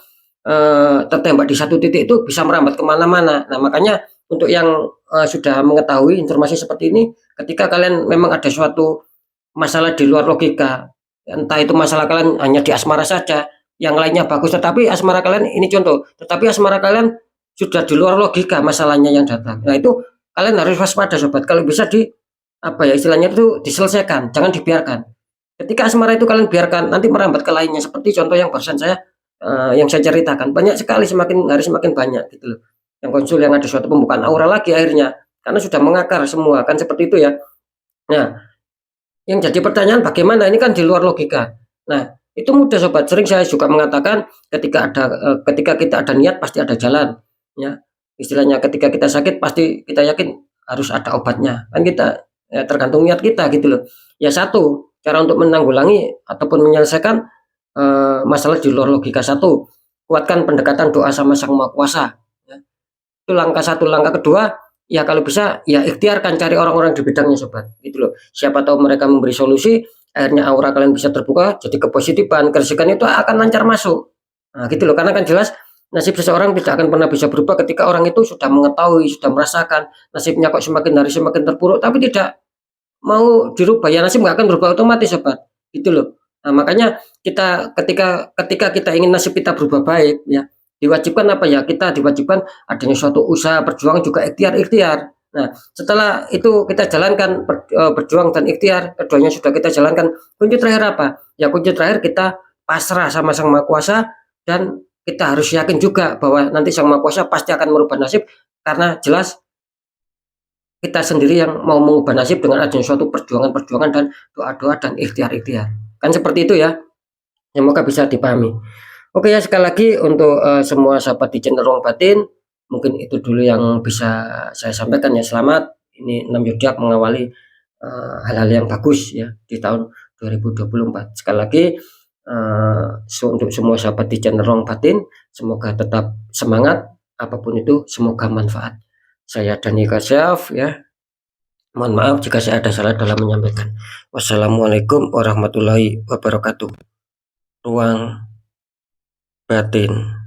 tertembak di satu titik itu bisa merambat kemana-mana. Nah, makanya untuk yang sudah mengetahui informasi seperti ini, ketika kalian memang ada suatu masalah di luar logika, entah itu masalah kalian hanya di asmara saja, yang lainnya bagus, tetapi asmara kalian ini contoh, tetapi asmara kalian sudah di luar logika masalahnya yang datang. Nah, itu kalian harus waspada sobat. Kalau bisa di apa ya istilahnya itu diselesaikan, jangan dibiarkan. Ketika asmara itu kalian biarkan nanti merambat ke lainnya seperti contoh yang barusan yang saya ceritakan. Banyak sekali semakin hari semakin banyak gitu loh. Yang konsul yang ada suatu pembukaan aura lagi akhirnya karena sudah mengakar semua kan seperti itu ya. Nah, yang jadi pertanyaan bagaimana ini kan di luar logika. Nah, itu mudah sobat. Sering saya juga mengatakan ketika kita ada niat pasti ada jalan ya. Istilahnya ketika kita sakit pasti kita yakin harus ada obatnya. Kan kita ya, tergantung niat kita gitu loh. Ya satu, cara untuk menanggulangi ataupun menyelesaikan masalah di luar logika. Satu, kuatkan pendekatan doa sama Sang Maha Kuasa ya. Itu langkah satu. Langkah kedua, ya kalau bisa ya ikhtiarkan cari orang-orang di bidangnya sobat gitu loh. Siapa tahu mereka memberi solusi, akhirnya aura kalian bisa terbuka, jadi kepositifan, keresikan itu akan lancar masuk. Nah, gitu loh. Karena kan jelas nasib seseorang tidak akan pernah bisa berubah ketika orang itu sudah mengetahui, sudah merasakan nasibnya kok semakin hari semakin terpuruk, tapi tidak mau dirubah, ya nasib nggak akan berubah otomatis sobat, gitu loh. Nah, makanya kita ketika ketika kita ingin nasib kita berubah baik ya, diwajibkan apa ya, kita diwajibkan adanya suatu usaha, perjuangan juga ikhtiar-ikhtiar. Nah, setelah itu kita jalankan berjuang dan ikhtiar, keduanya sudah kita jalankan, kunci terakhir apa? Ya kunci terakhir kita pasrah sama Sang Maha Kuasa dan kita harus yakin juga bahwa nanti Sang Maha Kuasa pasti akan merubah nasib karena jelas kita sendiri yang mau mengubah nasib dengan adanya suatu perjuangan-perjuangan dan doa-doa dan ikhtiar-ikhtiar. Kan seperti itu ya. Semoga bisa dipahami. Oke ya sekali lagi untuk semua sahabat di channel Ruang Batin, mungkin itu dulu yang bisa saya sampaikan ya. Selamat ini 6 zodiak mengawali hal-hal yang bagus ya di tahun 2024. Sekali lagi untuk semua sahabat di channel Ruang Batin, semoga tetap semangat apapun itu, semoga manfaat. Saya Dani Kasyaf ya. Mohon maaf jika saya ada salah dalam menyampaikan. Wassalamualaikum warahmatullahi wabarakatuh. Ruang Batin.